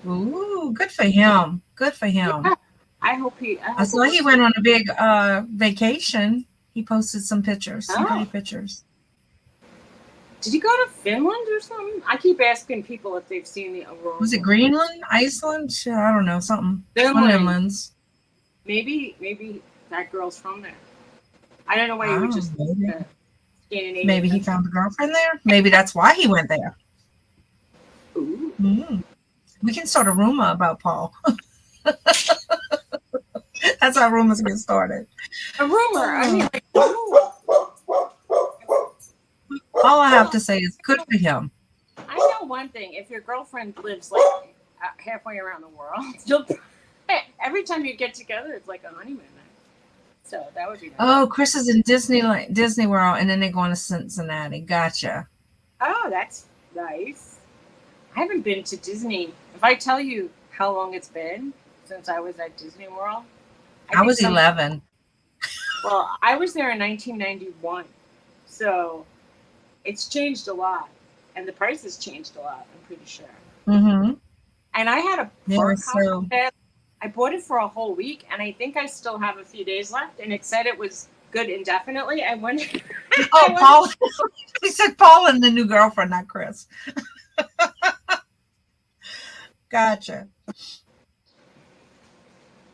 Ooh, good for him. Good for him. yeah, I hope I saw he went on a big vacation. He posted some pictures, some pretty pictures. Did you go to Finland or something? I keep asking people if they've seen the aurora. Was it Greenland, Iceland? I don't know, something. Finland. One of them ones. Maybe that girl's from there. I don't know why you would just Scandinavian. Maybe he found a girlfriend there. Maybe that's why he went there. Ooh. Mm. We can start a rumor about Paul. That's how rumors get started. A rumor. I mean, like, all I have to say is good for him. I know one thing. If your girlfriend lives like halfway around the world, every time you get together, it's like a honeymoon night. So that would be nice. Oh, Chris is in Disney World, and then they're going to Cincinnati. Gotcha. Oh, that's nice. I haven't been to Disney. If I tell you how long it's been since I was at Disney World, I was 11. Well, I was there in 1991, so it's changed a lot, and the prices changed a lot. I'm pretty sure. Mm-hmm. And I had a park so pass. I bought it for a whole week, and I think I still have a few days left. And it said it was good indefinitely. I went. Oh, Paul. He said Paul and the new girlfriend, not Chris. Gotcha.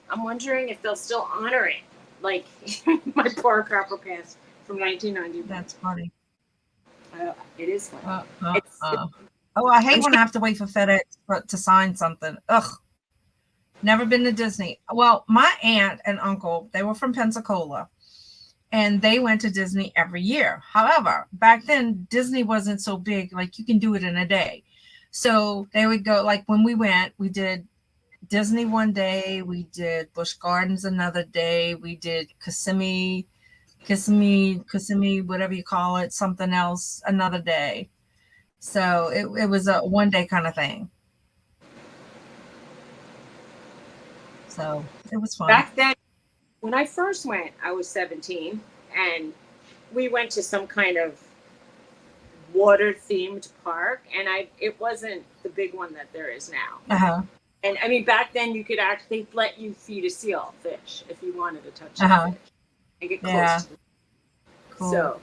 I'm wondering if they'll still honor it, like my poor copper pass from 1990. That's funny. It is funny. Oh, I hate when I have to wait for FedEx to sign something. Ugh. Never been to Disney. Well, my aunt and uncle, they were from Pensacola, and they went to Disney every year. However, back then, Disney wasn't so big. Like, you can do it in a day. So they would go, like when we went, we did Disney one day, we did Busch Gardens another day, we did Kissimmee, whatever you call it, something else another day. So it was a one day kind of thing. So it was fun. Back then, when I first went, I was 17, and we went to some kind of water themed park, and it wasn't the big one that there is now. Uh-huh. And I mean, back then you could actually let you feed a seal fish if you wanted to touch the Uh-huh. fish and get close Yeah. to them. Cool. So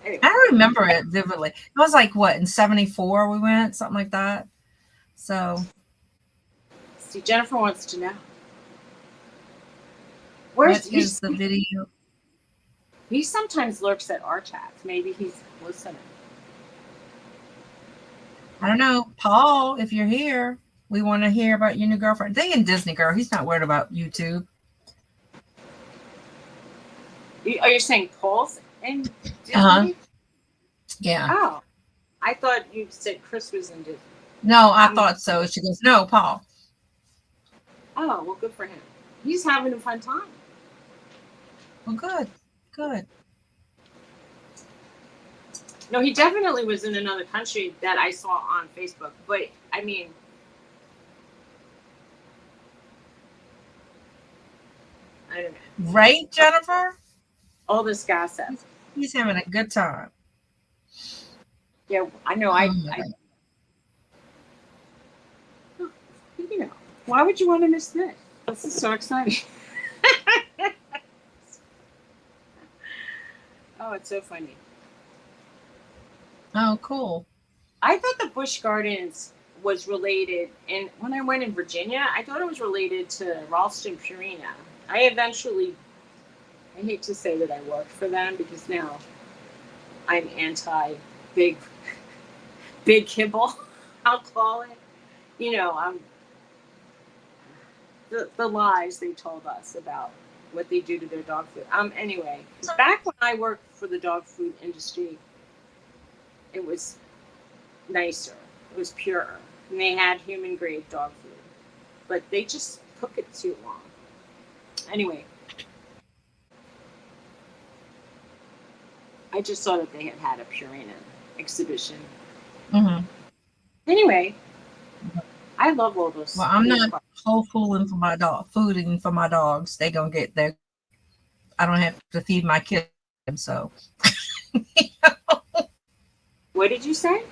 anyway, I remember it vividly. It was like what, in 74 we went, something like that. So see, Jennifer wants to know what where's is the video? he sometimes lurks at our chats. Maybe he's listening. I don't know. Paul, if you're here, we want to hear about your new girlfriend. They in Disney, girl. He's not worried about YouTube. Are you saying Paul's in Disney? Uh-huh. Yeah. Oh, I thought you said Chris was in Disney. No, I thought so. She goes, no, Paul. Oh, well, good for him. He's having a fun time. Well, good. Good. No, he definitely was in another country that I saw on Facebook. But, I mean, I don't know. Right, Jennifer? All this gossip. He's having a good time. Yeah, I know. You know, why would you want to miss this? This is so exciting. Oh, it's so funny. Oh, cool. I thought the Busch Gardens was related, and when I went in Virginia, I thought it was related to Ralston Purina. I hate to say that I worked for them because now I'm anti big kibble, I'll call it. You know, the lies they told us about what they do to their dog food. Anyway, back when I worked for the dog food industry, it was nicer. It was purer. And they had human grade dog food. But they just took it too long. Anyway, I just saw that they had a Purina exhibition. Mm-hmm. Anyway, I love all those. Well, I'm not whole fooding for my dogs. They gonna get their. I don't have to feed my kids, so. What did you say?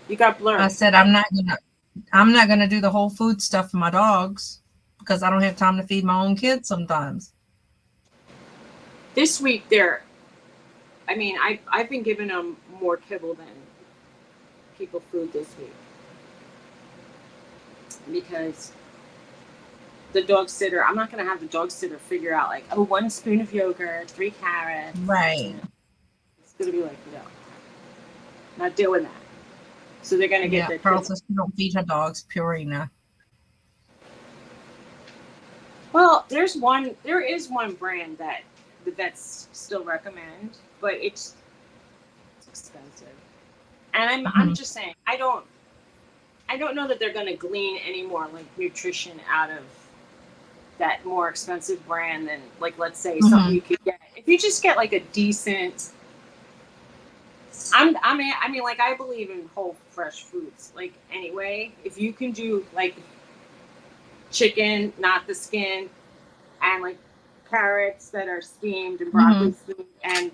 You got blurred. I said I'm not gonna do the whole food stuff for my dogs because I don't have time to feed my own kids sometimes. This week I've been giving them more kibble than people food this week because the dog sitter, I'm not going to have the dog sitter figure out like, 1 spoon of yogurt, 3 carrots. Right. It's going to be like, no, not doing that. So they're going to get their Pearl says she don't feed her dogs Purina. Well, there is one brand that the vets still recommend, but it's expensive. And I'm just saying, I don't know that they're going to glean any more like nutrition out of that more expensive brand than like, let's say something you could get. If you just get like a decent, I mean, like I believe in whole fresh foods. Like anyway, if you can do like chicken, not the skin, and like carrots that are steamed and broccoli steamed, and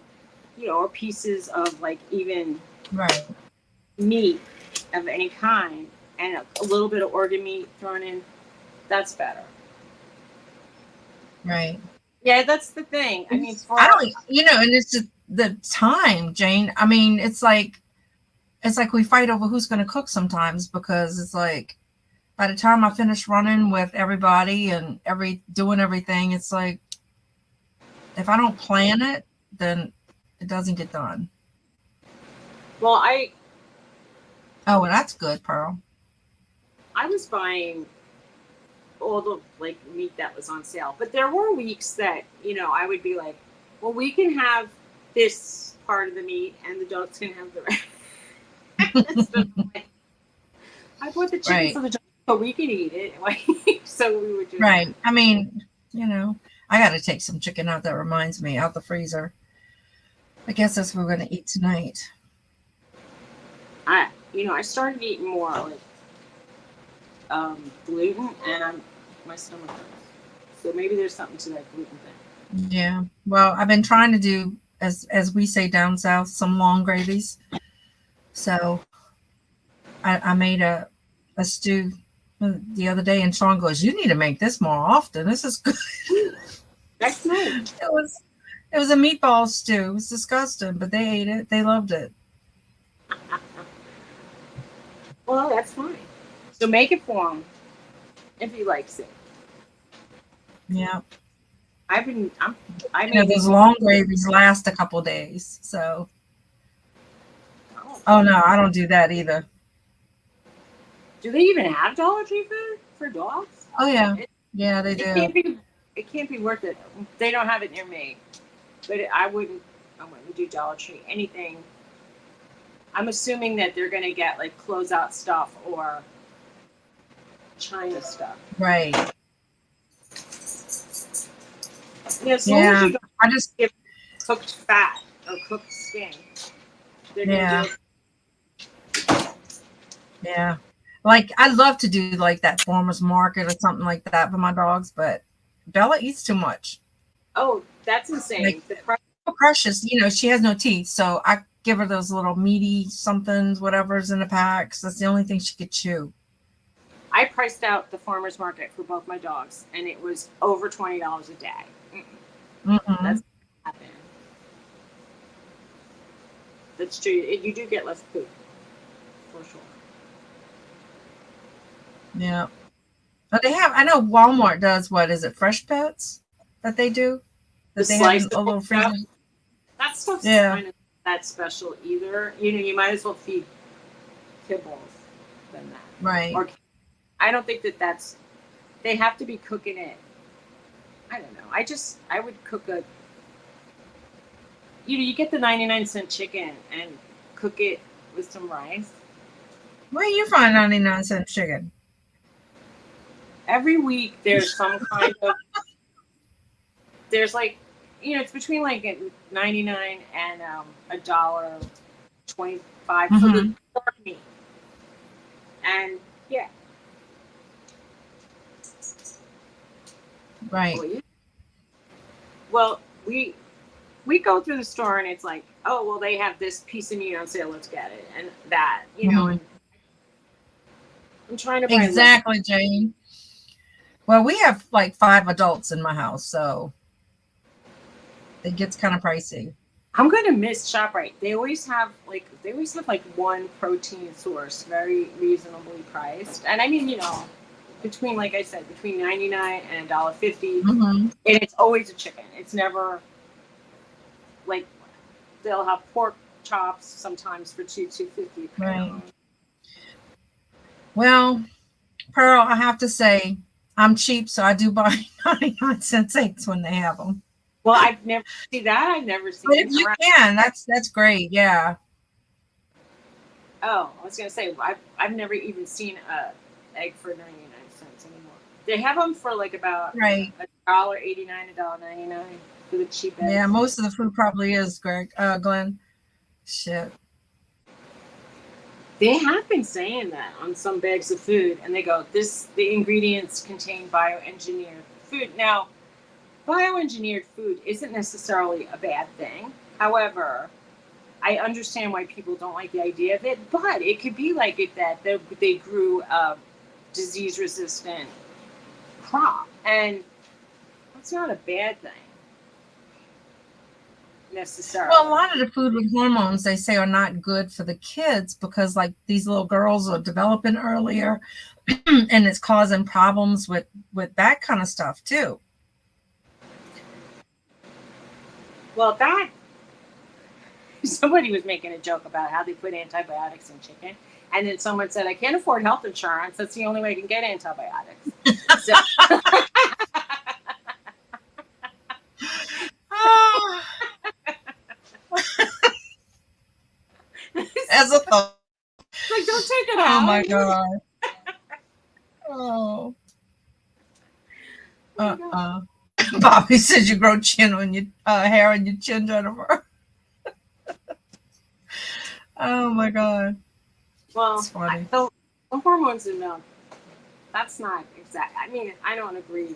or pieces of like even meat of any kind, and a little bit of organ meat thrown in, that's better. Right. Yeah, that's the thing. I mean, and it's just the time, Jane. I mean, it's like we fight over who's going to cook sometimes because it's like by the time I finish running with everybody and doing everything, it's like if I don't plan it, then it doesn't get done. Well, well, that's good, Pearl. I was buying all the like meat that was on sale, but there were weeks that I would be like, well, we can have this part of the meat and the dogs can have the rest. So, I bought the chicken for the dogs so we could eat it. So we would do that. I mean, I got to take some chicken out. That reminds me, out the freezer. I guess that's what we're going to eat tonight. I started eating more like gluten, and my stomach hurts. So maybe there's something to that gluten thing. Yeah. Well, I've been trying to do, as we say down south, some long gravies. So I made a stew the other day, and Sean goes, "You need to make this more often. This is good." That's nice. It was it was a meatball stew. It was disgusting, but they ate it. They loved it. Well, that's fine. So make it for him if he likes it. Yeah. I've been, I You know, made those these. long gravies last a couple days. So, Oh, oh no, I don't do that either. do they even have Dollar Tree food for dogs? Oh yeah, It, yeah, they it do. can't be. It can't be worth it. They don't have it near me, but I wouldn't. I wouldn't do Dollar Tree anything. I'm assuming that they're gonna get like closeout stuff or China stuff. Right. As long as Yeah. you don't I just give cooked fat or cooked skin, they're gonna be yeah, okay. yeah. Like I love to do like that farmers market or something like that for my dogs, but Bella eats too much. Oh, that's Like insane. Precious, she has no teeth, so I give her those little meaty somethings, whatever's in the packs. That's the only thing she could chew. I priced out the farmers market for both my dogs, and it was over $20 a day. Mm-mm, Mm-mm. that's not happening. That's true. You do get less food for sure. Yeah. But they have, I know Walmart does, what is it, Fresh Pets that they do? The That they have in a sliceable little stuff, freezer? that stuff's Yeah, kind of that special either. You might as well feed kibbles than that. right. Or I don't think that that's. They have to be cooking it. I don't know. I would cook a. You get the 99-cent chicken and cook it with some rice. Where you find 99-cent chicken? Every week there's some kind of there's like it's between like 99 and a dollar 25 for the Mm-hmm. dark meat. And yeah, Right. well, well, we go through the store and it's like, oh well, they have this piece of meat on sale, let's get it, and that Mm-hmm. and I'm trying to buy less. Exactly, Jane. Well, we have like 5 adults in my house, so it gets kind of pricey. I'm gonna miss ShopRite. They always have like one protein source, very reasonably priced, and I mean between like I said between 99 and $1.50, and Mm-hmm. it's always a chicken. It's never like they'll have pork chops sometimes for $2.50 a Right. pound. Well, Pearl, I have to say, I'm cheap, so I do buy 99-cent eggs when they have them. Well, I've never But if seen you around. can, that's great. Yeah. Oh, I was gonna say I've never even seen a egg for 99 cents anymore. They have them for like about Right. $1.89, $1.99 for the cheap Yeah. eggs. Most of the food probably is, Glenn. Shit. They have been saying that on some bags of food, and they go, the ingredients contain bioengineered food. Now, bioengineered food isn't necessarily a bad thing. However, I understand why people don't like the idea of it, but it could be like it that they grew a disease resistant crop, and that's not a bad thing Well, a necessarily. lot of the food with hormones they say are not good for the kids because like these little girls are developing earlier and it's causing problems with that kind of stuff too. Well, that somebody was making a joke about how they put antibiotics in chicken, and then someone said, "I can't afford health insurance. That's the only way I can get antibiotics." So, Ah, as a thought. like, don't take it Oh my out. god. Oh. Oh my god. Bobby says you grow chin on your hair on your chin, Jennifer. Oh my god. Well, It's funny. the hormones in milk. That's not exact. I mean, I don't agree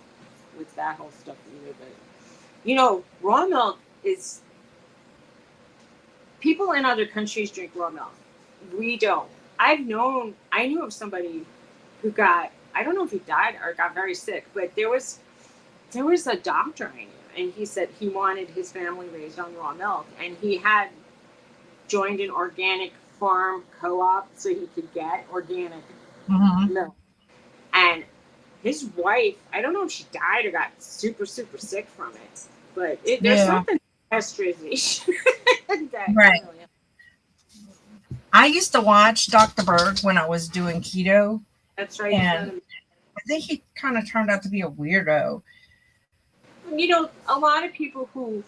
with that whole stuff either, but Raw milk is, people in other countries drink raw milk. We don't. I knew of somebody who got, I don't know if he died or got very sick, but there was a doctor I knew, and he said he wanted his family raised on raw milk, and he had joined an organic farm co-op so he could get organic milk. And his wife, I don't know if she died or got super, super sick from it, but there's something pasteurization. Right. I used to watch Dr. Berg when I was doing keto. That's right. And I think he kind of turned out to be a weirdo. A lot of people who,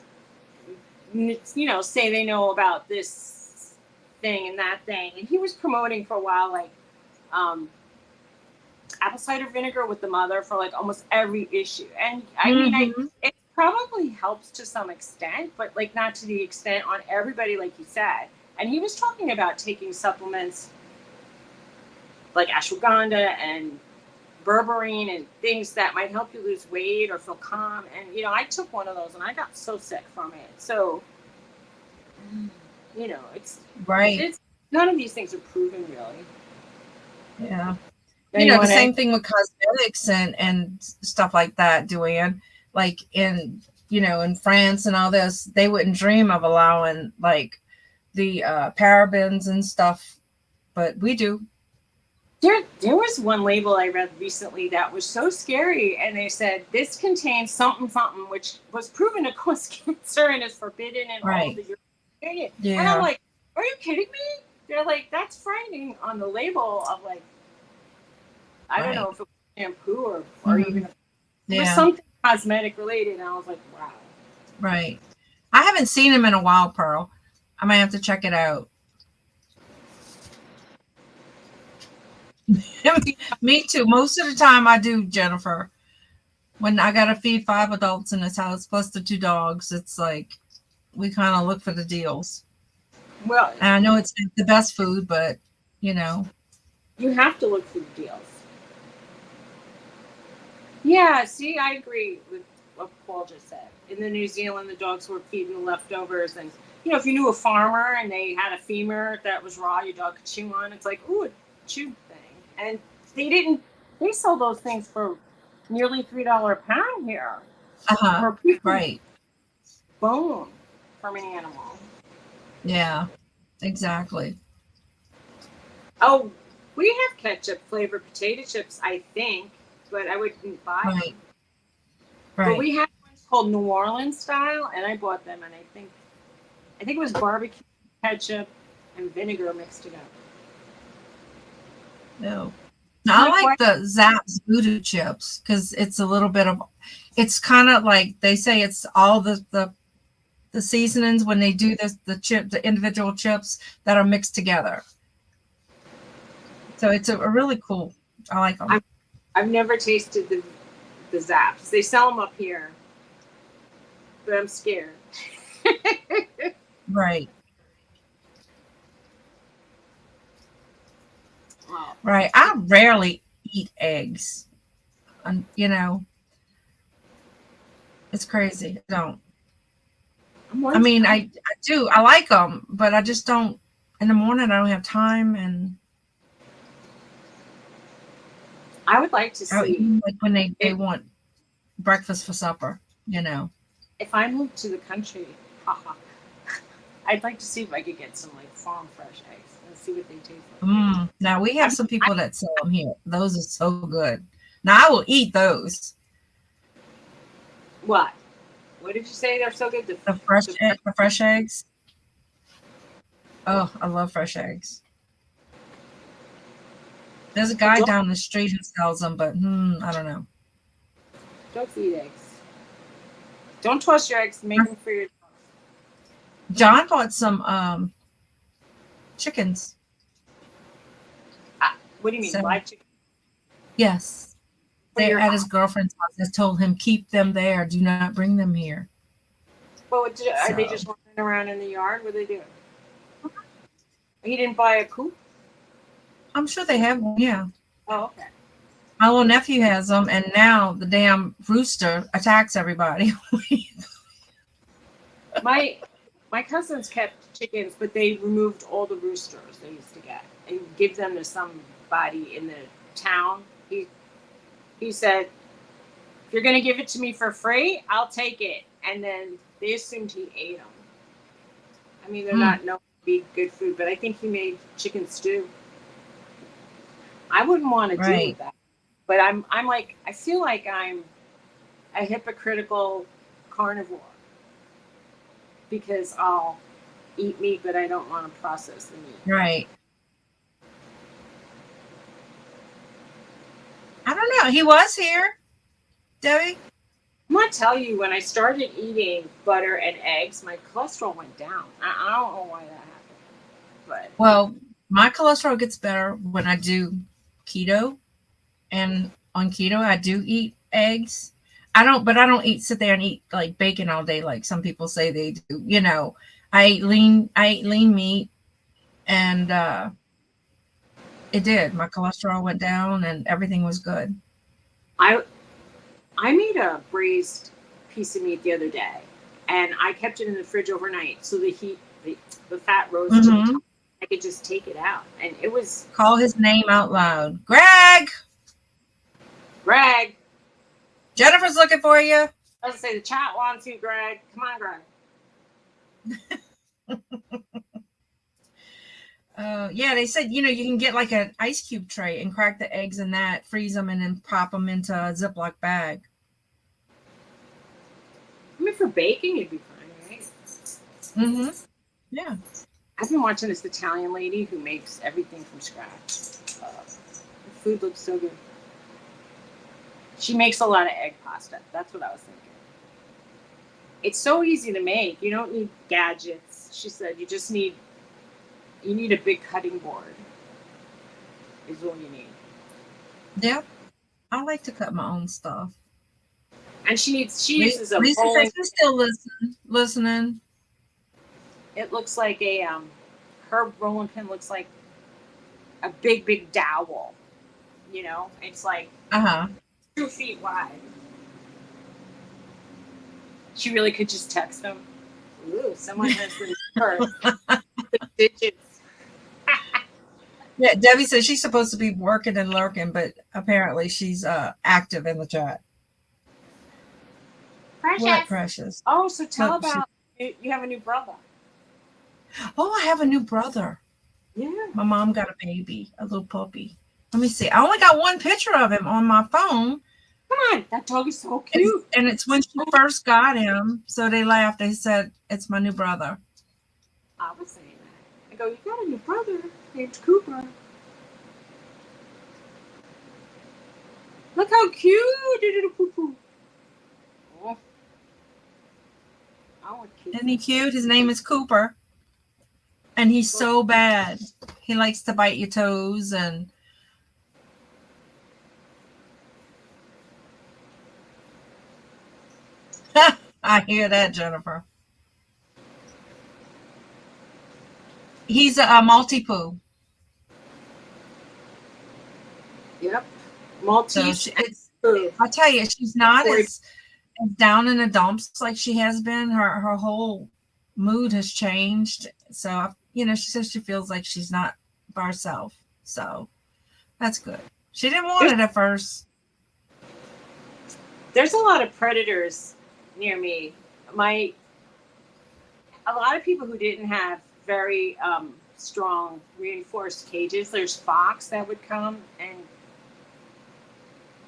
say they know about this thing and that thing, and he was promoting for a while, like, apple cider vinegar with the mother for like almost every issue. And I mean, it probably helps to some extent, but like not to the extent on everybody, like you said. And he was talking about taking supplements like ashwagandha and berberine and things that might help you lose weight or feel calm. And, I took one of those and I got so sick from it. So, it's right. It's none of these things are proven really. Yeah. The same thing with cosmetics and stuff like that, Joanne. Like in France and all this, they wouldn't dream of allowing like the parabens and stuff, but we do. There was one label I read recently that was so scary, and they said this contains something, which was proven to cause cancer and is forbidden in all of the European Union. Yeah. And I'm like, are you kidding me? They're like, that's frightening on the label of like, I don't know if it was shampoo or even it was something cosmetic related, and I was like, wow. Right. I haven't seen him in a while, Pearl. I might have to check it out. Me too. Most of the time I do, Jennifer. When I gotta feed 5 adults in this house plus the 2 dogs, it's like we kind of look for the deals. Well, and I know it's not the best food, but you have to look for the deals. Yeah, see, I agree with what Paul just said. In the New Zealand, the dogs were feeding the leftovers, and if you knew a farmer and they had a femur that was raw, your dog could chew on. It's like, ooh, a chew thing. And they sell those things for nearly $3 a pound here. Right. Bone from an animal. Yeah, exactly. Oh, we have ketchup flavored potato chips, I think, but I wouldn't buy them. Right. But we have ones called New Orleans style, and I bought them, and I think it was barbecue, ketchup, and vinegar mixed together. No. I like the Zapp's voodoo chips because it's a little bit of, it's kind of like they say it's all the seasonings when they do this, the individual chips that are mixed together. So it's a really cool. I like them. I've never tasted the Zaps. They sell them up here, but I'm scared. Right. Wow. Right. I rarely eat eggs. It's crazy. I don't. I mean, I do. I like them, but I just don't. In the morning, I don't have time, and I would like to see like when they want breakfast for supper. If I moved to the country, I'd like to see if I could get some like farm fresh eggs and see what they taste like. Now we have some people that sell them here. Those are so good. Now I will eat those. What? What did you say? They're so good. The fresh eggs. Oh, I love fresh eggs. There's a guy down the street who sells them, but I don't know. Don't eat eggs. Don't toss your eggs. Make them for your dog. John bought some chickens. What do you mean, live chicken? Yes. They're at his girlfriend's house. I told him, keep them there. Do not bring them here. Well, are they just running around in the yard? What are they doing? He didn't buy a coop? I'm sure they have one, yeah. Oh, okay. My little nephew has them, and now the damn rooster attacks everybody. My cousins kept chickens, but they removed all the roosters they used to get and give them to somebody in the town. He said, "If you're gonna give it to me for free, I'll take it." And then they assumed he ate them. I mean, they're Mm, not known to be good food, but I think he made chicken stew. I wouldn't want to deal right. with that, but I'm like I feel like I'm a hypocritical carnivore because I'll eat meat, but I don't want to process the meat. Right. I don't know. He was here, Debbie. I'm gonna tell you, when I started eating butter and eggs, my cholesterol went down. I don't know why that happened, but Well, my cholesterol gets better when I do keto, and on keto, I do eat eggs. But I don't eat sit there and eat like bacon all day like some people say they do. I ate lean meat, and it did. My cholesterol went down, and everything was good. I I made a braised piece of meat the other day, and I kept it in the fridge overnight so the fat rose to the Mm-hmm. top. I could just take it out, and it was Call his name out loud, Greg. Greg. Jennifer's looking for you. I was gonna say the chat wants you, Greg. Come on, Greg. Yeah, they said you can get like an ice cube tray and crack the eggs in that, freeze them, and then pop them into a Ziploc bag. I mean, for baking, it'd be fine, right? Mm-hmm. Yeah. I've been watching this Italian lady who makes everything from scratch. The food looks so good. She makes a lot of egg pasta. That's what I was thinking. It's so easy to make. You don't need gadgets. She said you need a big cutting board is all you need. Yeah. I like to cut my own stuff. And she uses a Lisa rolling. says she's still listening. It looks like her rolling pin looks like a big dowel. It's like Uh-huh. 2 feet wide. She really could just text them. Ooh, someone has the number, the digits. Yeah, Debbie says she's supposed to be working and lurking, but apparently she's active in the chat. What, Precious. Precious? Oh, so tell Look, she, about you have a new brother. oh, I have a new brother. Yeah. My mom got a baby, a little puppy. Let me see. I only got one picture of him on my phone. Come on, that dog is so It's, cute. and it's when she first got him. So they laughed. They said, it's my new brother. I was saying that. I go, you got a new brother named Cooper. Look how cute it is, poo poo. Oh, I want kids. Isn't he cute? His name is Cooper. And he's so bad. He likes to bite your toes and I hear that, Jennifer. He's a Maltipoo. Yep. So Maltese. I tell you, she's not as down in the dumps like she has been. Her whole mood has changed. So she says she feels like she's not by herself. So that's good. She didn't want it at first. There's a lot of predators near me. A lot of people who didn't have very strong reinforced cages. There's fox that would come, and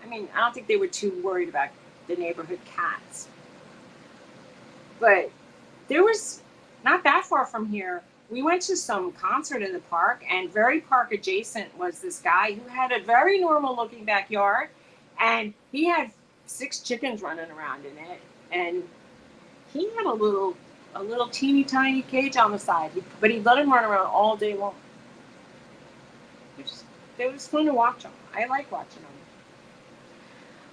I mean, I don't think they were too worried about the neighborhood cats. But there was not that far from here. We went to some concert in the park, and very park adjacent was this guy who had a very normal looking backyard, and he had 6 chickens running around in it, and he had a little teeny tiny cage on the side, but he let him run around all day long. It was fun to watch them. I like watching them.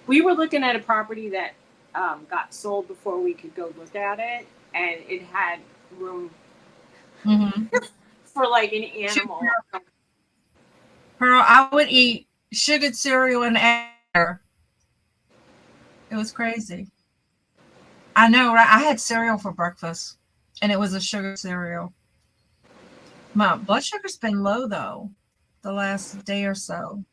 We were looking at a property that got sold before we could go look at it, and it had room for like an animal. Pearl, I would eat sugared cereal and egg. It was crazy. I know, right? I had cereal for breakfast. and it was a sugar cereal. My blood sugar's been low though, the last day or so.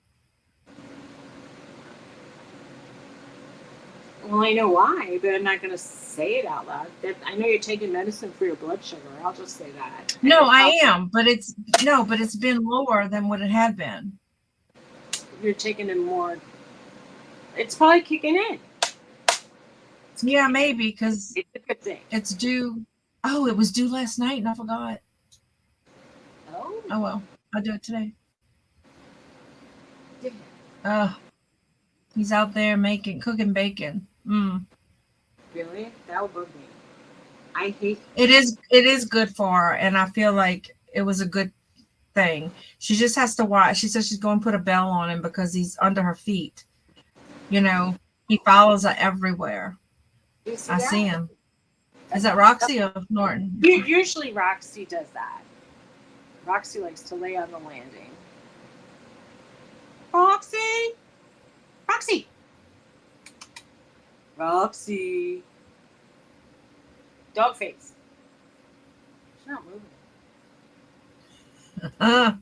Well, I know why, but I'm not going to say it out loud. I know you're taking medicine for your blood sugar. I'll just say that. And No, it's I probably, am, but it's been lower than what it had been. you're taking it more. It's probably kicking in. Yeah, maybe because It's a good thing. it's due. Oh, it was due last night, and I forgot. Oh, Oh well, I'll do it today. yeah. He's out there cooking bacon. Really? That would bug me. I hate. It is good for her, and I feel like it was a good thing. She just has to watch. She says she's going to put a bell on him because he's under her feet. You know, he follows her everywhere. You see I see that? him. Is that Roxy or Norton? Usually Roxy does that. Roxy likes to lay on the landing. Roxy! Roxy! Roxy! Dog face. She's not moving. Uh,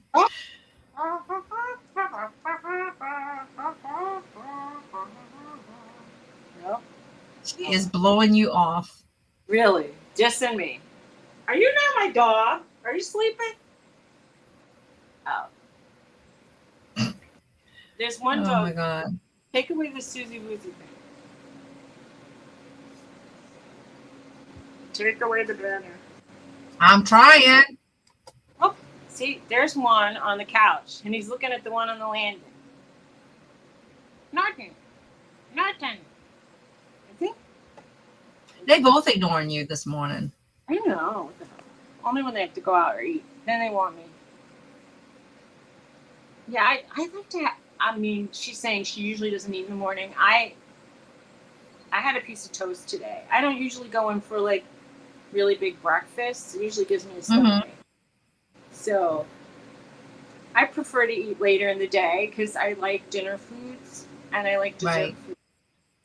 No, she is blowing you off. really, just send me. Are you not my dog? Are you sleeping? Oh, there's one Oh dog. my God. Take away the Suzy Woozy thing. Take away the banner. I'm trying. Oh, see, there's one on the couch, and he's looking at the one on the landing. Nothing. Nothing. I think. They both ignoring you this morning. I don't know. What the hell? Only when they have to go out or eat. Then they want me. Yeah, I like to have, I mean, she's saying she usually doesn't eat in the morning. I had a piece of toast today. I don't usually go in for like really big breakfasts. It usually gives me a stomach ache. So I prefer to eat later in the day because I like dinner foods and I like dessert foods.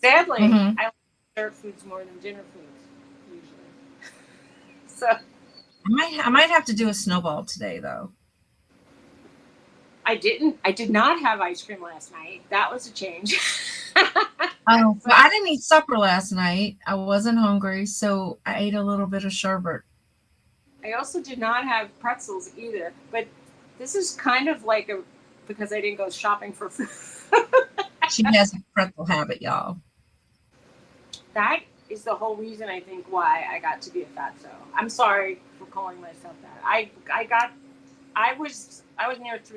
Sadly, I like dessert foods more than dinner foods usually. So I might have to do a snowball today though. I did not have ice cream last night. That was a change. Oh, but I didn't eat supper last night. I wasn't hungry, so I ate a little bit of sherbet. I also did not have pretzels either. But this is kind of like because I didn't go shopping for food. She has a pretzel habit, y'all. That is the whole reason I think why I got to be a fatso. I'm sorry for calling myself that. I was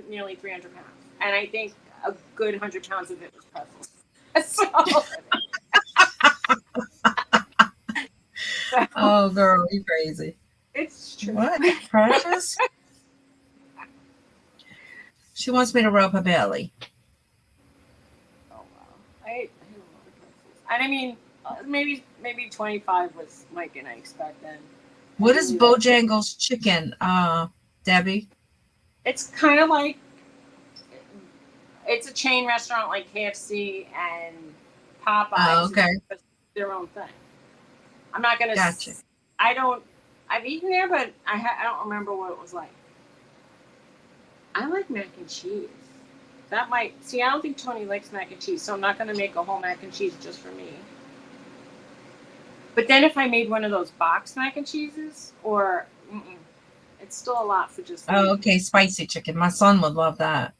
nearly 300 pounds, and I think a good 100 pounds of it was pretzels. Oh, girl, you crazy. It's true. What? Precious? She wants me to rub her belly. Oh, wow. I ate a lot of pretzels. And I mean, maybe 25 was Mike and I expect then. What is Bojangles chicken, Debbie? It's kind of like, it's a chain restaurant like KFC and Popeyes. Oh, okay. It's their own thing. I'm not going to. Gotcha. I've eaten there, but I don't remember what it was like. I like mac and cheese. I don't think Tony likes mac and cheese, so I'm not going to make a whole mac and cheese just for me. But then if I made one of those box mac and cheeses, it's still a lot for just. Oh, okay, spicy chicken. My son would love that.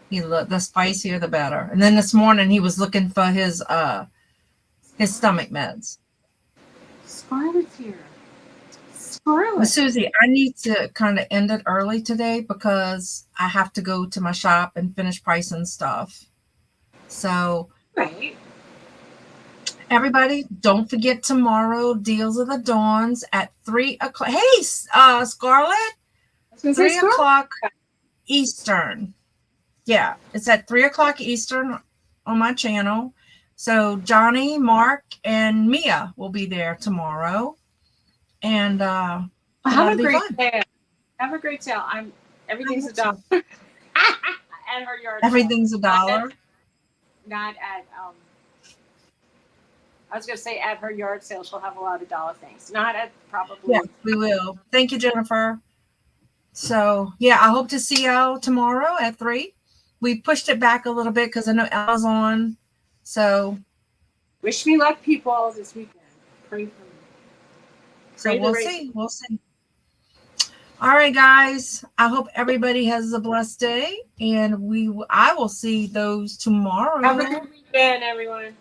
The spicier the better. And then this morning he was looking for his stomach meds. Scarlett's here. Scarlett. Well, Suzy, I need to kind of end it early today because I have to go to my shop and finish pricing stuff. So, right. Everybody, don't forget tomorrow, Deals of the Dawns at 3 o'clock. Hey, Scarlett, 3 o'clock Eastern. Yeah, it's at 3 o'clock Eastern on my channel. So Johnny, Mark, and Mia will be there tomorrow. And have a great sale. Have a great sale. Everything's $1. And her yard. Everything's $1. Not at I was going to say at her yard sale, she'll have a lot of dollar things. Not at probably. Yeah, we will. Thank you, Jennifer. So yeah, I hope to see y'all tomorrow at 3. We pushed it back a little bit because I know Ella's on. So wish me luck, people, this weekend. Pray for me. So we'll see. We'll see. All right, guys. I hope everybody has a blessed day, and I will see those tomorrow. Have a good weekend, everyone.